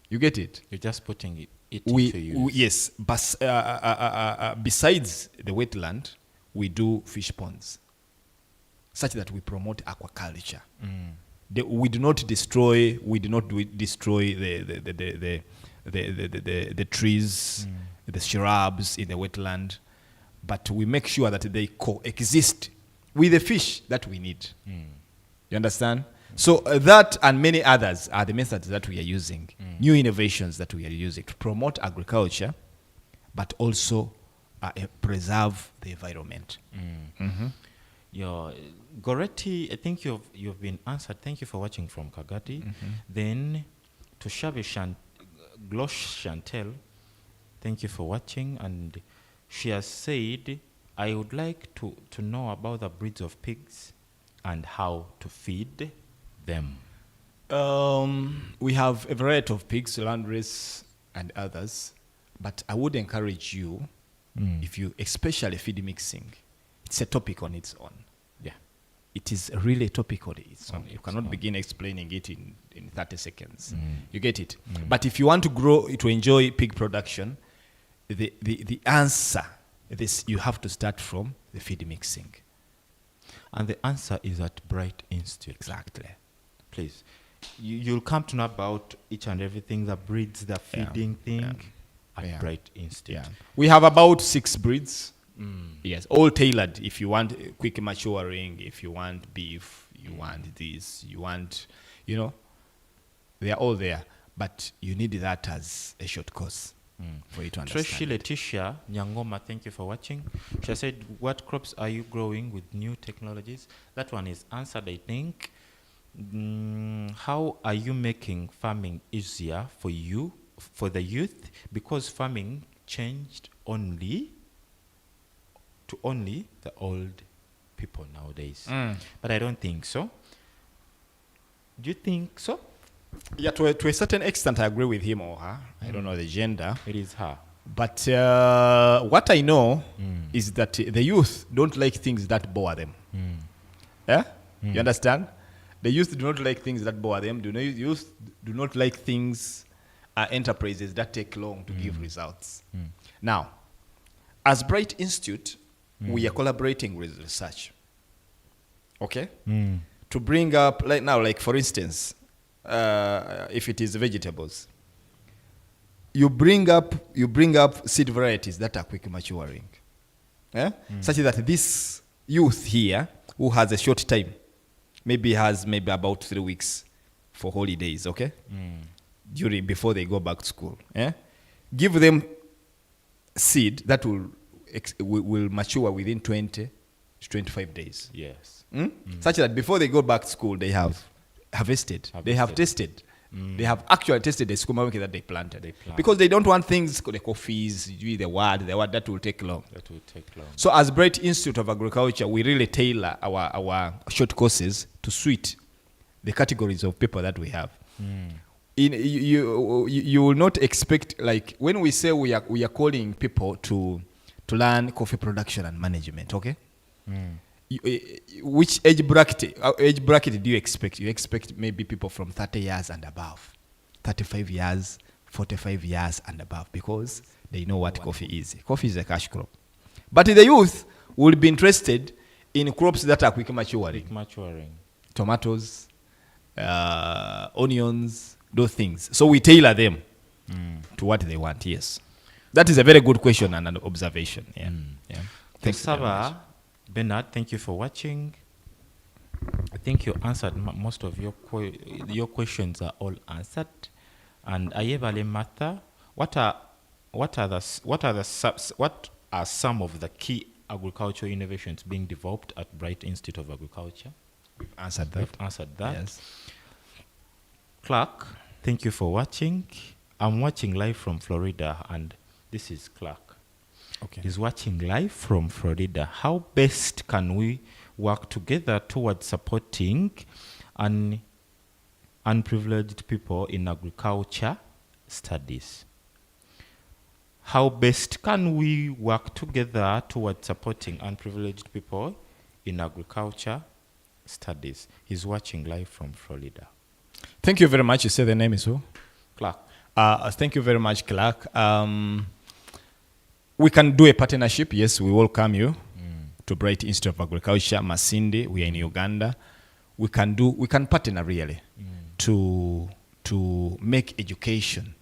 You get it? You're just putting it into use. Yes, but besides the wetland, we do fish ponds, such that we promote aquaculture. We do not destroy. We do not destroy the trees, the shrubs in the wetland, but we make sure that they coexist with the fish that we need. You understand? So that and many others are the methods that we are using, new innovations that we are using to promote agriculture, but also preserve the environment. Goretti, I think you've been answered. Thank you for watching from Kagati. Then to Shavi Glosh Chantel, thank you for watching. And she has said, I would like to know about the breeds of pigs and how to feed them. We have a variety of pigs, landrace, and others, but I would encourage you, if you especially feed mixing, it's a topic on its own. Yeah. It is really a topic on its own. You its cannot own. begin explaining it in 30 seconds. You get it? But if you want to enjoy pig production, the answer, you have to start from the feed mixing. And the answer is at Bright Institute. Exactly. Please. You'll come to know about each and everything, the breeds, the feeding thing at Bright Institute. Yeah. We have about 6 breeds. Yes, all tailored. If you want quick maturing, if you want beef, you want this, you want, they are all there. But you need that as a short course for you to understand. Treshi Letitia Nyangoma, thank you for watching. She said, what crops are you growing with new technologies? That one is answered, I think. How are you making farming easier for the youth? Because farming changed only the old people nowadays. But I don't think so. Do you think so? Yeah, to a certain extent, I agree with him or her. I don't know the gender. It is her. But what I know is that the youth don't like things that bore them. Yeah? You understand? The youth do not like things that bore them. The youth do not like things, enterprises that take long to give results. Now, as Bright Institute, we are collaborating with research. okay, to bring up, like now, like for instance, if it is vegetables, you bring up seed varieties that are quick maturing, such that this youth here who has a short time, maybe has about 3 weeks for holidays, okay, before they go back to school, give them seed that will mature within 20 to 25 days. Yes. Such that before they go back to school, they have harvested. They have tested. They have actually tested the sukuma wiki that they planted. Because they don't want things, the coffees, the word that will take long. So as Bright Institute of Agriculture, we really tailor our short courses to suit the categories of people that we have. You will not expect, like when we say we are calling people to learn coffee production and management, okay? Which age bracket do you expect? You expect maybe people from 30 years and above, 35 years, 45 years and above, because they know what coffee is. Coffee is a cash crop. But the youth will be interested in crops that are quick maturing. Tomatoes, onions, those things. So we tailor them to what they want, yes. That is a very good question and an observation. Yeah. Thanks very much. Bernard, thank you for watching. I think you answered most of your questions are all answered. And Ayebale Martha, what are some of the key agricultural innovations being developed at Bright Institute of Agriculture? We've answered that. Yes. Clark, thank you for watching. I'm watching live from Florida, and this is Clark. Okay. He's watching live from Florida. How best can we work together towards supporting unprivileged people in agriculture studies? How best can we work together towards supporting unprivileged people in agriculture studies? He's watching live from Florida. Thank you very much. You say the name is who? Clark. Thank you very much, Clark. We can do a partnership. Yes, we welcome you to Bright Institute of Agriculture, Masindi. We are in Uganda. We can partner really to make education,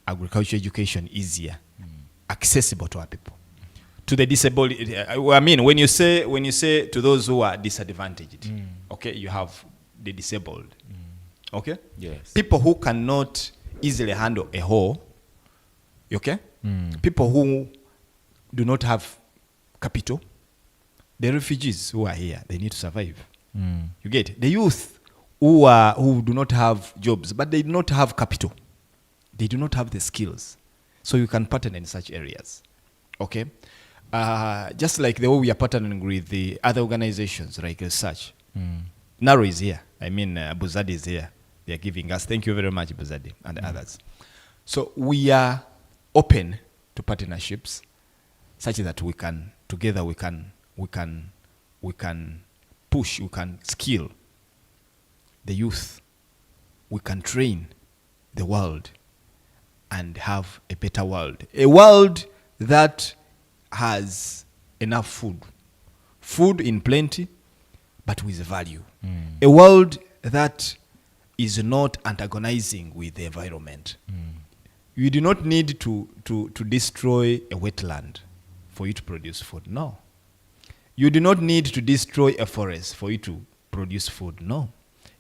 agriculture education, easier, accessible to our people, to the disabled. I mean, when you say to those who are disadvantaged, okay, you have the disabled, okay, yes, people who cannot easily handle a hoe, okay. People who do not have capital, the refugees who are here, they need to survive. You get it? The youth who do not have jobs, but they do not have capital. They do not have the skills. So you can partner in such areas. Okay? Just like the way we are partnering with the other organizations like research. Naro is here. I mean, Buzadi is here. They are giving us. Thank you very much, Buzadi and others. So we are open to partnerships such that we can push, we can skill the youth, we can train the world and have a better world. A world that has enough food in plenty, but with value. A world that is not antagonizing with the environment. You do not need to destroy a wetland for you to produce food. No. You do not need to destroy a forest for you to produce food. No.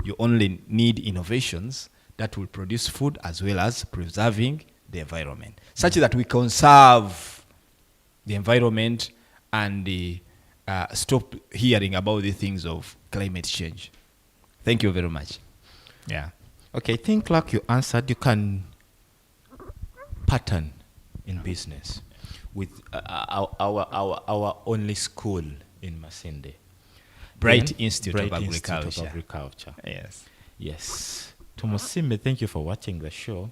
You only need innovations that will produce food as well as preserving the environment, such that we conserve the environment and stop hearing about the things of climate change. Thank you very much. Yeah. Okay, I think like you answered, you can pattern in business with our only school in Masindi. Bright Institute of Agriculture. Yes. Tomosime, thank you for watching the show.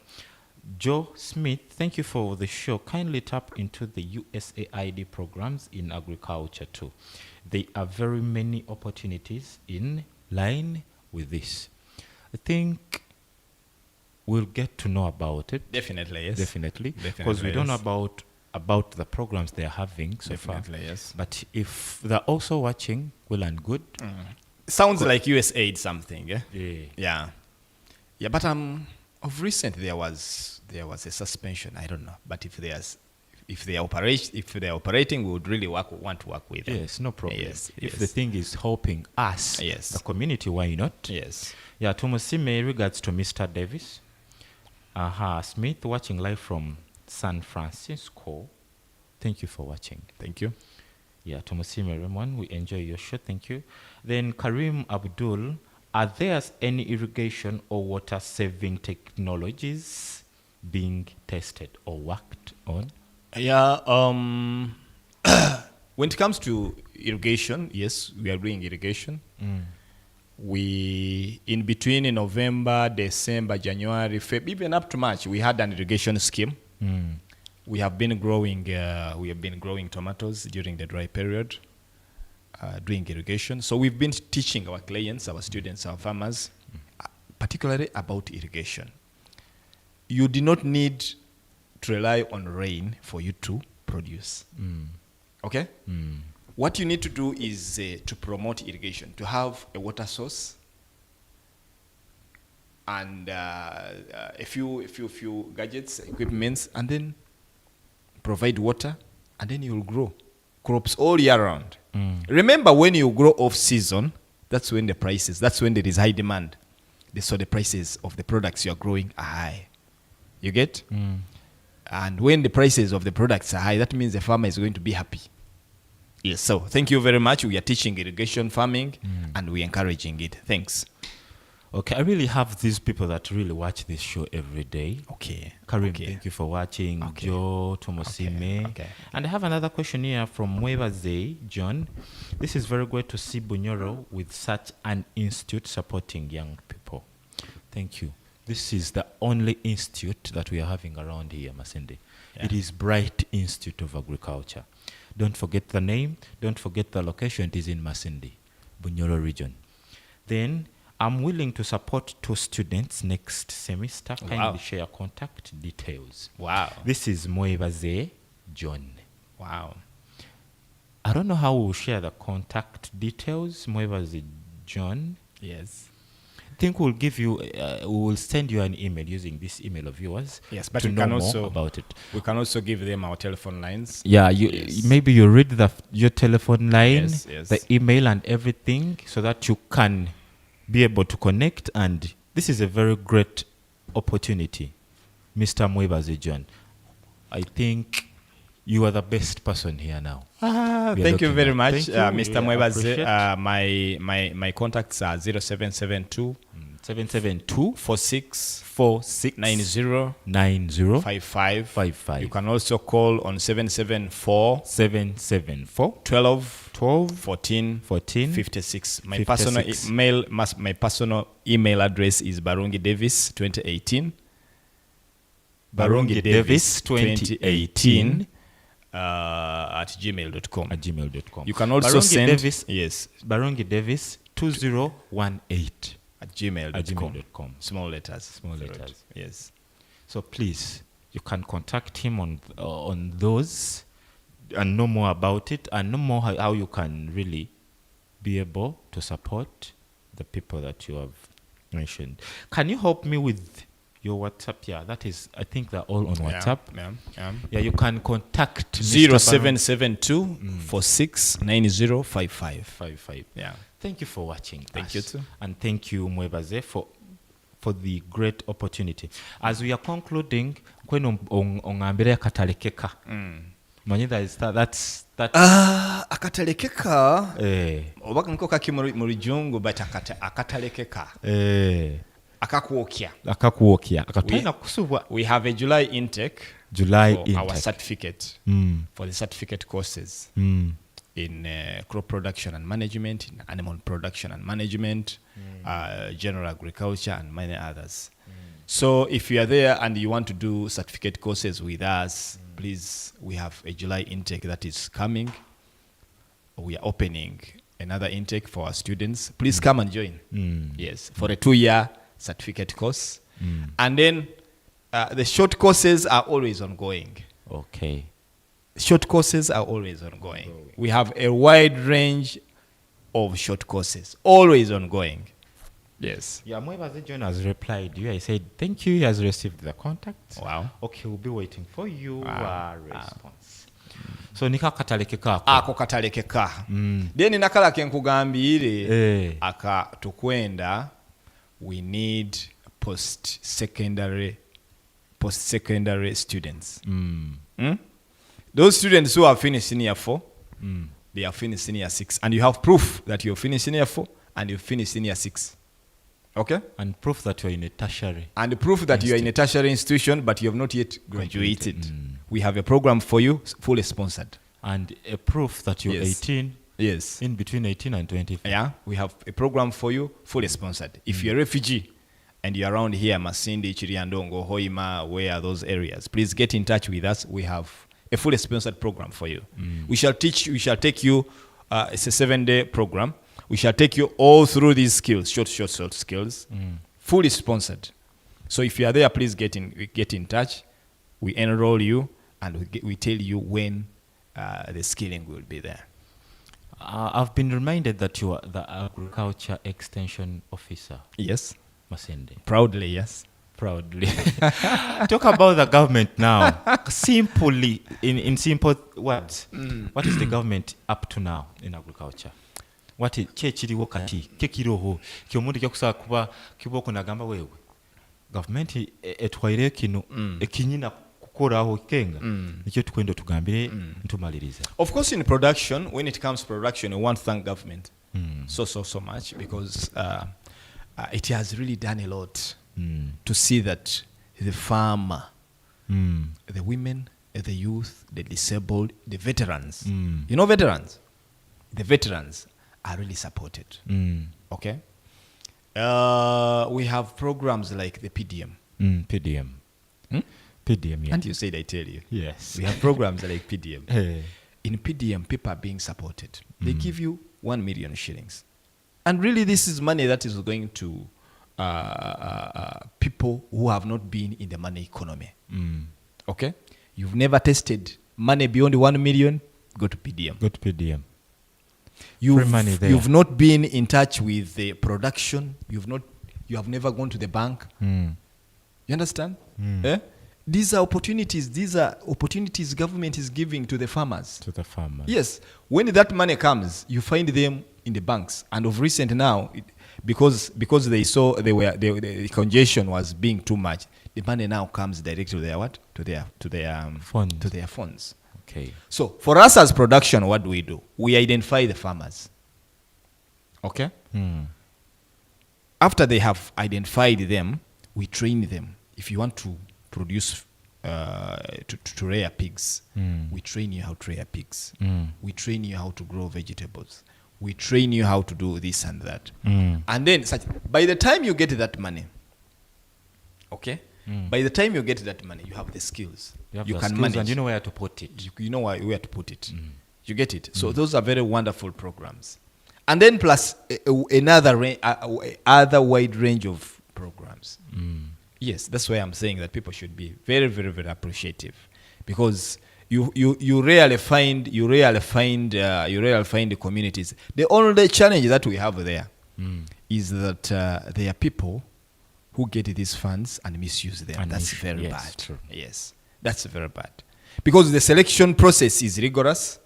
Joe Smith, thank you for the show. Kindly tap into the USAID programs in agriculture too. There are very many opportunities in line with this. I think we'll get to know about it. Definitely, yes. Definitely. Because we don't know about about the programs they are having so Definitely, far. yes. But if they're also watching, well and good. Sounds like USAID something, yeah? Yeah. Yeah, but of recent there was a suspension. I don't know, but if they are operating, we would really want to work with them. Yes, no problem. Yes, If yes. the thing is helping us, Yes. the community, why not? Yes. Yeah, Tumusime, regards to Mr. Davis. Smith, watching live from San Francisco. Thank you for watching. Thank you. Yeah, Tumusime Raymond, we enjoy your show. Thank you. Then Karim Abdul, are there any irrigation or water saving technologies being tested or worked on? Yeah. When it comes to irrigation, yes, we are doing irrigation. We, in between in November, December, January, February, even up to March, we had an irrigation scheme. We have been growing tomatoes during the dry period, doing irrigation. So we've been teaching our clients, our students, our farmers, particularly about irrigation. You do not need to rely on rain for you to produce. Okay? What you need to do is to promote irrigation, to have a water source and a few gadgets, equipments, and then provide water, and then you'll grow crops all year round. Remember, when you grow off season, that's when there is high demand. So the prices of the products you are growing are high. You get? And when the prices of the products are high, that means the farmer is going to be happy. Yes, so thank you very much. We are teaching irrigation farming and we are encouraging it. Thanks. Okay, I really have these people that really watch this show every day. Okay. Karim, Okay. thank you for watching. Okay. Joe, Tomosime. Okay. And I have another question here from Mwebaze, John. This is very great to see Bunyoro with such an institute supporting young people. Thank you. This is the only institute that we are having around here, Masinde. Yeah. It is Bright Institute of Agriculture. Don't forget the name. Don't forget the location. It is in Masinde, Bunyoro region. Then I'm willing to support 2 students next semester. Wow. Kindly share contact details. Wow. This is Mwebaze John. Wow. I don't know how we'll share the contact details. Mwebaze John. Yes. I think we'll give you, we will send you an email using this email of yours. Yes, but to we know can more also about it. We can also give them our telephone lines. Yeah, Yes. maybe you read your telephone line, Yes, yes. the email and everything, so that you can be able to connect. And this is a very great opportunity, Mr. Mwebaze John. I think you are the best person here now. We are Thank you looking very at. much, Thank you. Mr. We Mwebaze. appreciate. My contacts are 0772 772 46 46 90 90 55. 55. You can also call on 774 774 12 12 14 14 56. My 56. personal email address is barungidavis2018. Davis 2018 at gmail.com. at gmail.com. You can also Barungi send Davis, yes Barungi Davis 2018 at gmail.com. at gmail.com. Small letters. Small letters. Yes. So please, you can contact him on those and know more about it and know more how you can really be able to support the people that you have mentioned. Can you help me with your WhatsApp? Yeah, that is, I think they're all on WhatsApp. Yeah, you can contact Mr. 0772 46 90 55. 55. Yeah. Thank you for watching. Thank us. you too. And thank you, Mwebaze, for the great opportunity. As we are concluding, kwenu ongambire akatalekeka. Manyi that's Akatalekeka. Oba nko kaki mu Lujungu but akatalekeka. Akakwokya. Akakuokya. Akatwina kusubwa. We have a July intake. July for intake. our certificate. For the certificate courses. In crop production and management, in animal production and management, general agriculture, and many others. So if you are there and you want to do certificate courses with us, please, we have a July intake that is coming. We are opening another intake for our students. Please come and join. Yes, for a 2-year certificate course. And then the short courses are always ongoing. Okay. Short courses are always ongoing. We have a wide range of short courses, always ongoing. Yes. Yeah, Mwebaze John has replied you. I said, thank you. He has received the contact. Wow. Okay, we'll be waiting for your Wow. response. So nika kataleke kako. Ako katalekeka. Then nakala kenkugambire aka tukwenda, we need post-secondary students. Those students who have finished senior 4, they have finished senior 6. And you have proof that you've finished senior 4 and you've finished senior 6. Okay? And proof that you're in a tertiary. And proof that you are in a tertiary institution, but you have not yet graduated. We have a program for you, fully sponsored. And a proof that you're Yes. 18, Yes. in between 18 and 25. Yeah, we have a program for you, fully sponsored. If you're a refugee and you're around here, Masindi, Chiriandongo, Hoima, where are those areas, please get in touch with us. We have a fully sponsored program for you. We shall take you, it's a 7-day program. We shall take you all through these skills, short skills, fully sponsored. So if you are there, please get in touch. We enroll you and we tell you when the skilling will be there. I've been reminded that you are the Agriculture Extension Officer. Yes. Masende. Proudly, yes. Proudly. Talk about the government now. Simply, in simple words, what is the government up to now in agriculture? What is kiriwo kati kekiroho kyomuntu kyakusaba kuba kiboko nagamba wewe government etwaire kino ekinyina kukoraho kenga nikyo tukwenda tugambire ntumaliriza. Of course, in production, when it comes to production, we want to thank government so much because it has really done a lot to see that the farmer, the women, the youth, the disabled, the veterans, you know veterans? The veterans are really supported. Okay? We have programs like the PDM. PDM. PDM, yeah. And you said I tell you. Yes. We have programs like PDM. Hey. In PDM, people are being supported. They give you 1 million shillings. And really, this is money that is going to people who have not been in the money economy. Okay? You've never tested money beyond 1 million, go to PDM. Go to PDM. Free money there. You've not been in touch with the production. You have never gone to the bank. You understand? Eh? These are opportunities government is giving to the farmers. To the farmers. Yes. When that money comes, you find them in the banks. And of recent now, because they saw the congestion was being too much, the money now comes directly to their what? To their Funds. To their funds. Okay. So for us as production, what do? We identify the farmers. Okay? After they have identified them, we train them. If you want to produce, to rear pigs, we train you how to rear pigs. We train you how to grow vegetables. We train you how to do this and that. And then, by the time you get that money, okay? By the time you get that money, you have the skills. You can manage. And you know where to put it. You know where to put it. You get it? So those are very wonderful programs. And then plus another other wide range of programs. Yes, that's why I'm saying that people should be very, very, very appreciative, because you rarely find the communities. The only challenge that we have there is that there are people who get these funds and misuse them. And that's very bad. True. Yes, that's very bad, because the selection process is rigorous.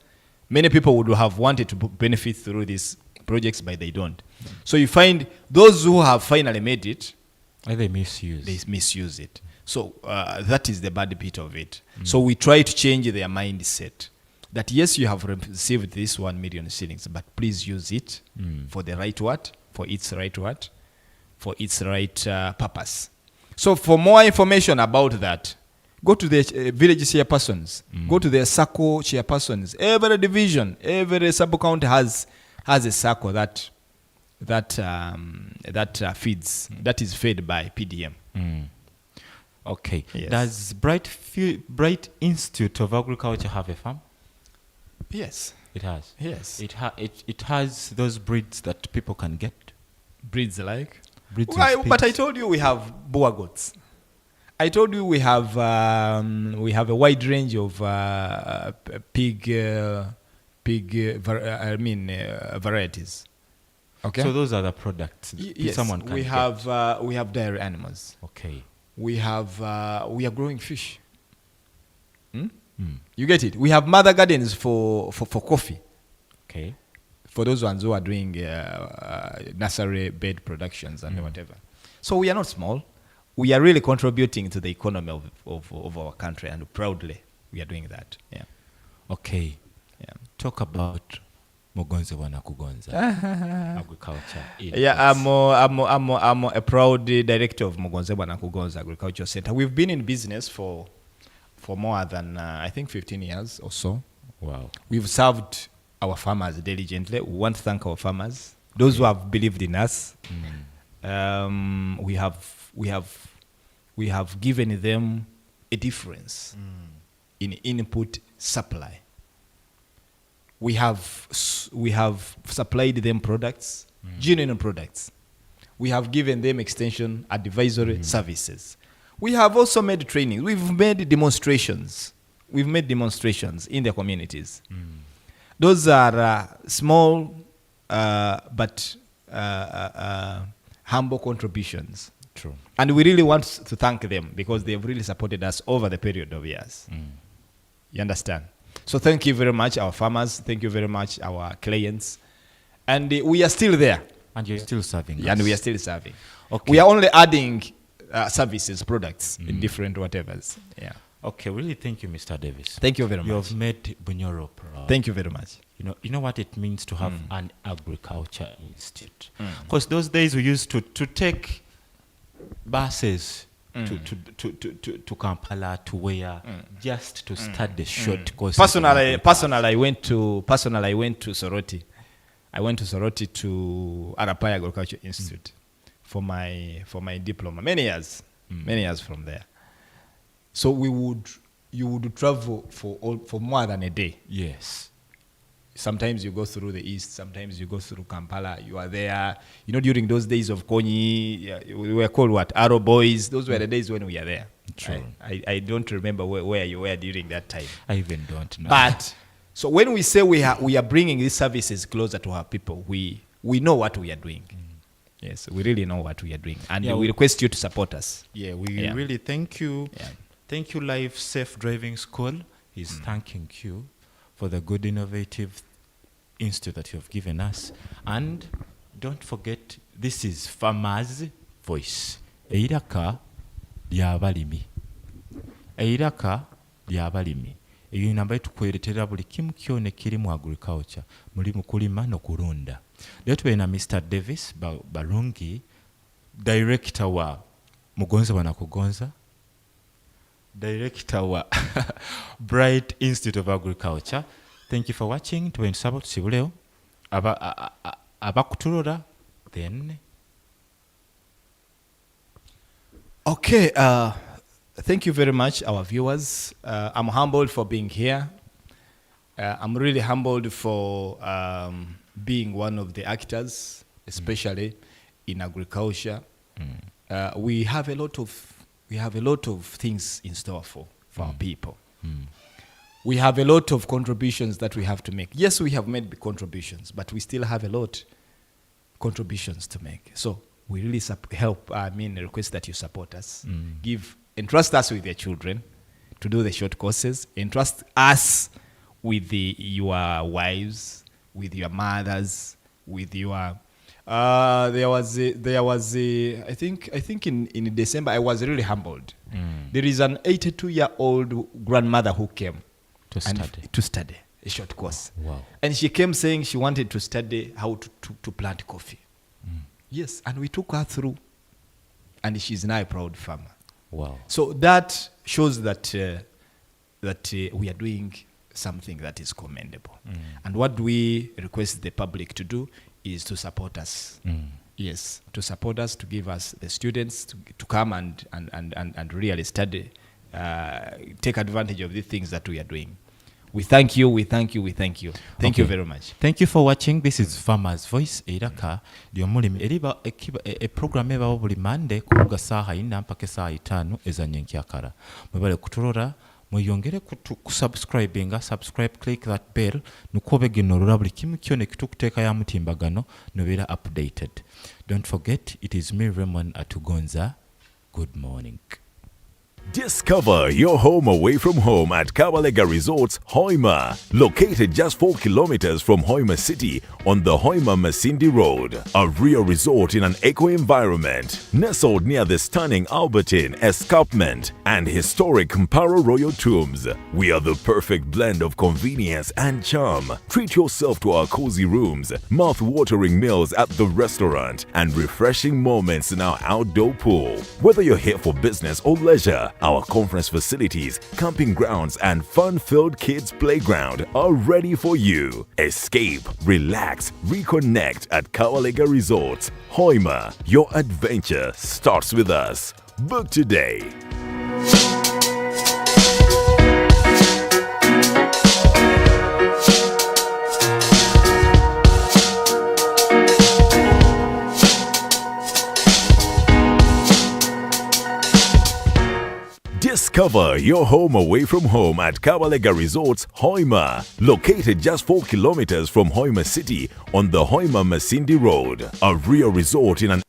Many people would have wanted to benefit through these projects, but they don't. So you find those who have finally made it, they misuse it. So that is the bad bit of it. So we try to change their mindset that yes, you have received this 1 million shillings, but please use it for the right what? For its right what? For its right purpose. So for more information about that, go to the village chairpersons, go to the SACCO chairpersons. Every division, every sub-county has a SACCO that feeds, that is fed by PDM. Okay. Yes. Does Bright Institute of Agriculture have a farm? Yes. It has. Yes. It has those breeds that people can get. Breeds like? Breeds Well, of but I pigs. told you we have Boer goats. I told you we have a wide range of varieties. Okay. So those are the products Yes, someone can we get. have dairy animals. Okay. We are growing fish. You get it? We have mother gardens for coffee. Okay. For those ones who are doing nursery bed productions and whatever. So we are not small. We are really contributing to the economy of our country, and proudly we are doing that. Yeah. Okay. Yeah. Talk about Mugonze Wanakugonza agriculture. Yeah, I'm a proud director of Mugonze Wanakugonza Agriculture Center. We've been in business for more than I think 15 years or so. Wow. We've served our farmers diligently. We want to thank our farmers, those who have believed in us. We have given them a difference in input supply. We have supplied them products, genuine products. We have given them extension advisory services. We have also made training. We've made demonstrations. We've made demonstrations in the communities. Those are small but humble contributions. True. And we really want to thank them because they've really supported us over the period of years. You understand? So thank you very much, our farmers. Thank you very much, our clients. And we are still there. And you're still serving And us. we are still serving. Okay. We are only adding services, products in different whatevers. Yeah. Okay, really thank you, Mr. Davis. Thank you very You much. have made Bunyoro proud. Thank you very much. You know what it means to have an agriculture institute. Because those days we used to take buses to Kampala, to where, just to study short courses. Personally, I went to Soroti. I went to Soroti to Arapai Agriculture Institute for my diploma. Many years from there. So you would travel for more than a day. Yes. Sometimes you go through the east, sometimes you go through Kampala. You are there. During those days of Konyi, we were called what? Arrow Boys. Those were the days when we are there. True. I don't remember where you were during that time. I even don't know. But so when we say we are bringing these services closer to our people, we know what we are doing. Yes, we really know what we are doing, and we request you to support us. Yeah, we really thank you. Yeah. Thank you, Life Safe Driving School is thanking you for the good innovative institute that you have given us. And don't forget, this is Farmers Voice. Eiraka lyabalimi. Eiraka lyabalimi. Eyo namba tukweretera buli kimu kyone kiri mu agriculture, muli mu kulima n'okulunda. Leo tubeera na Mr. Davis Balungi, director wa Mugonze Wanakugonza, director wa Bright Institute of Agriculture. Thank you for watching. Tubentusaba tusibuleo abakutulola then. Okay, thank you very much, our viewers. I'm humbled for being here. I'm really humbled for being one of the actors, especially in agriculture. We have a lot of things in store for our people. We have a lot of contributions that we have to make. Yes, we have made big contributions, but we still have a lot contributions to make. So we really request that you support us. Entrust us with your children to do the short courses. Entrust us with your wives, with your mothers, with your. There was I think in December I was really humbled. There is an 82-year-old grandmother who came to study a short course. Wow. And she came saying she wanted to study how to plant coffee. Yes, and we took her through, and she's now a proud farmer. Wow. So that shows that we are doing something that is commendable. And what we request the public to do is to support us. Yes, to support us, to give us the students to come and really study, take advantage of the things that we are doing. We thank you. Thank you very much. Thank you for watching. This is Farmers Voice. Iraka ly'omulimi eriba program ebawo buli Monday kuvuga saaha 4 mpaka saaha 5 ezanyenkyakala. Mwebale kutulora mweyongere kusubscribinga, click that bell nukubegenolora buli kimu kyone kitukuteeka ya mutimbagano nobeera updated. Don't forget, it is me, Raymond Atugonza. Good morning. Discover your home away from home at Kabalega Resorts, Hoima. Located just 4 kilometers from Hoima City on the Hoima-Masindi Road. A real resort in an eco-environment. Nestled near the stunning Albertine Escarpment and historic Mparo Royal Tombs. We are the perfect blend of convenience and charm. Treat yourself to our cozy rooms, mouth-watering meals at the restaurant, and refreshing moments in our outdoor pool. Whether you're here for business or leisure, our conference facilities, camping grounds, and fun-filled kids' playground are ready for you. Escape, relax, reconnect at Kabalega Resorts, Hoima. Your adventure starts with us. Book today. Discover your home away from home at Kabalega Resorts, Hoima. Located just 4 kilometers from Hoima City on the Hoima-Masindi Road. A real resort in an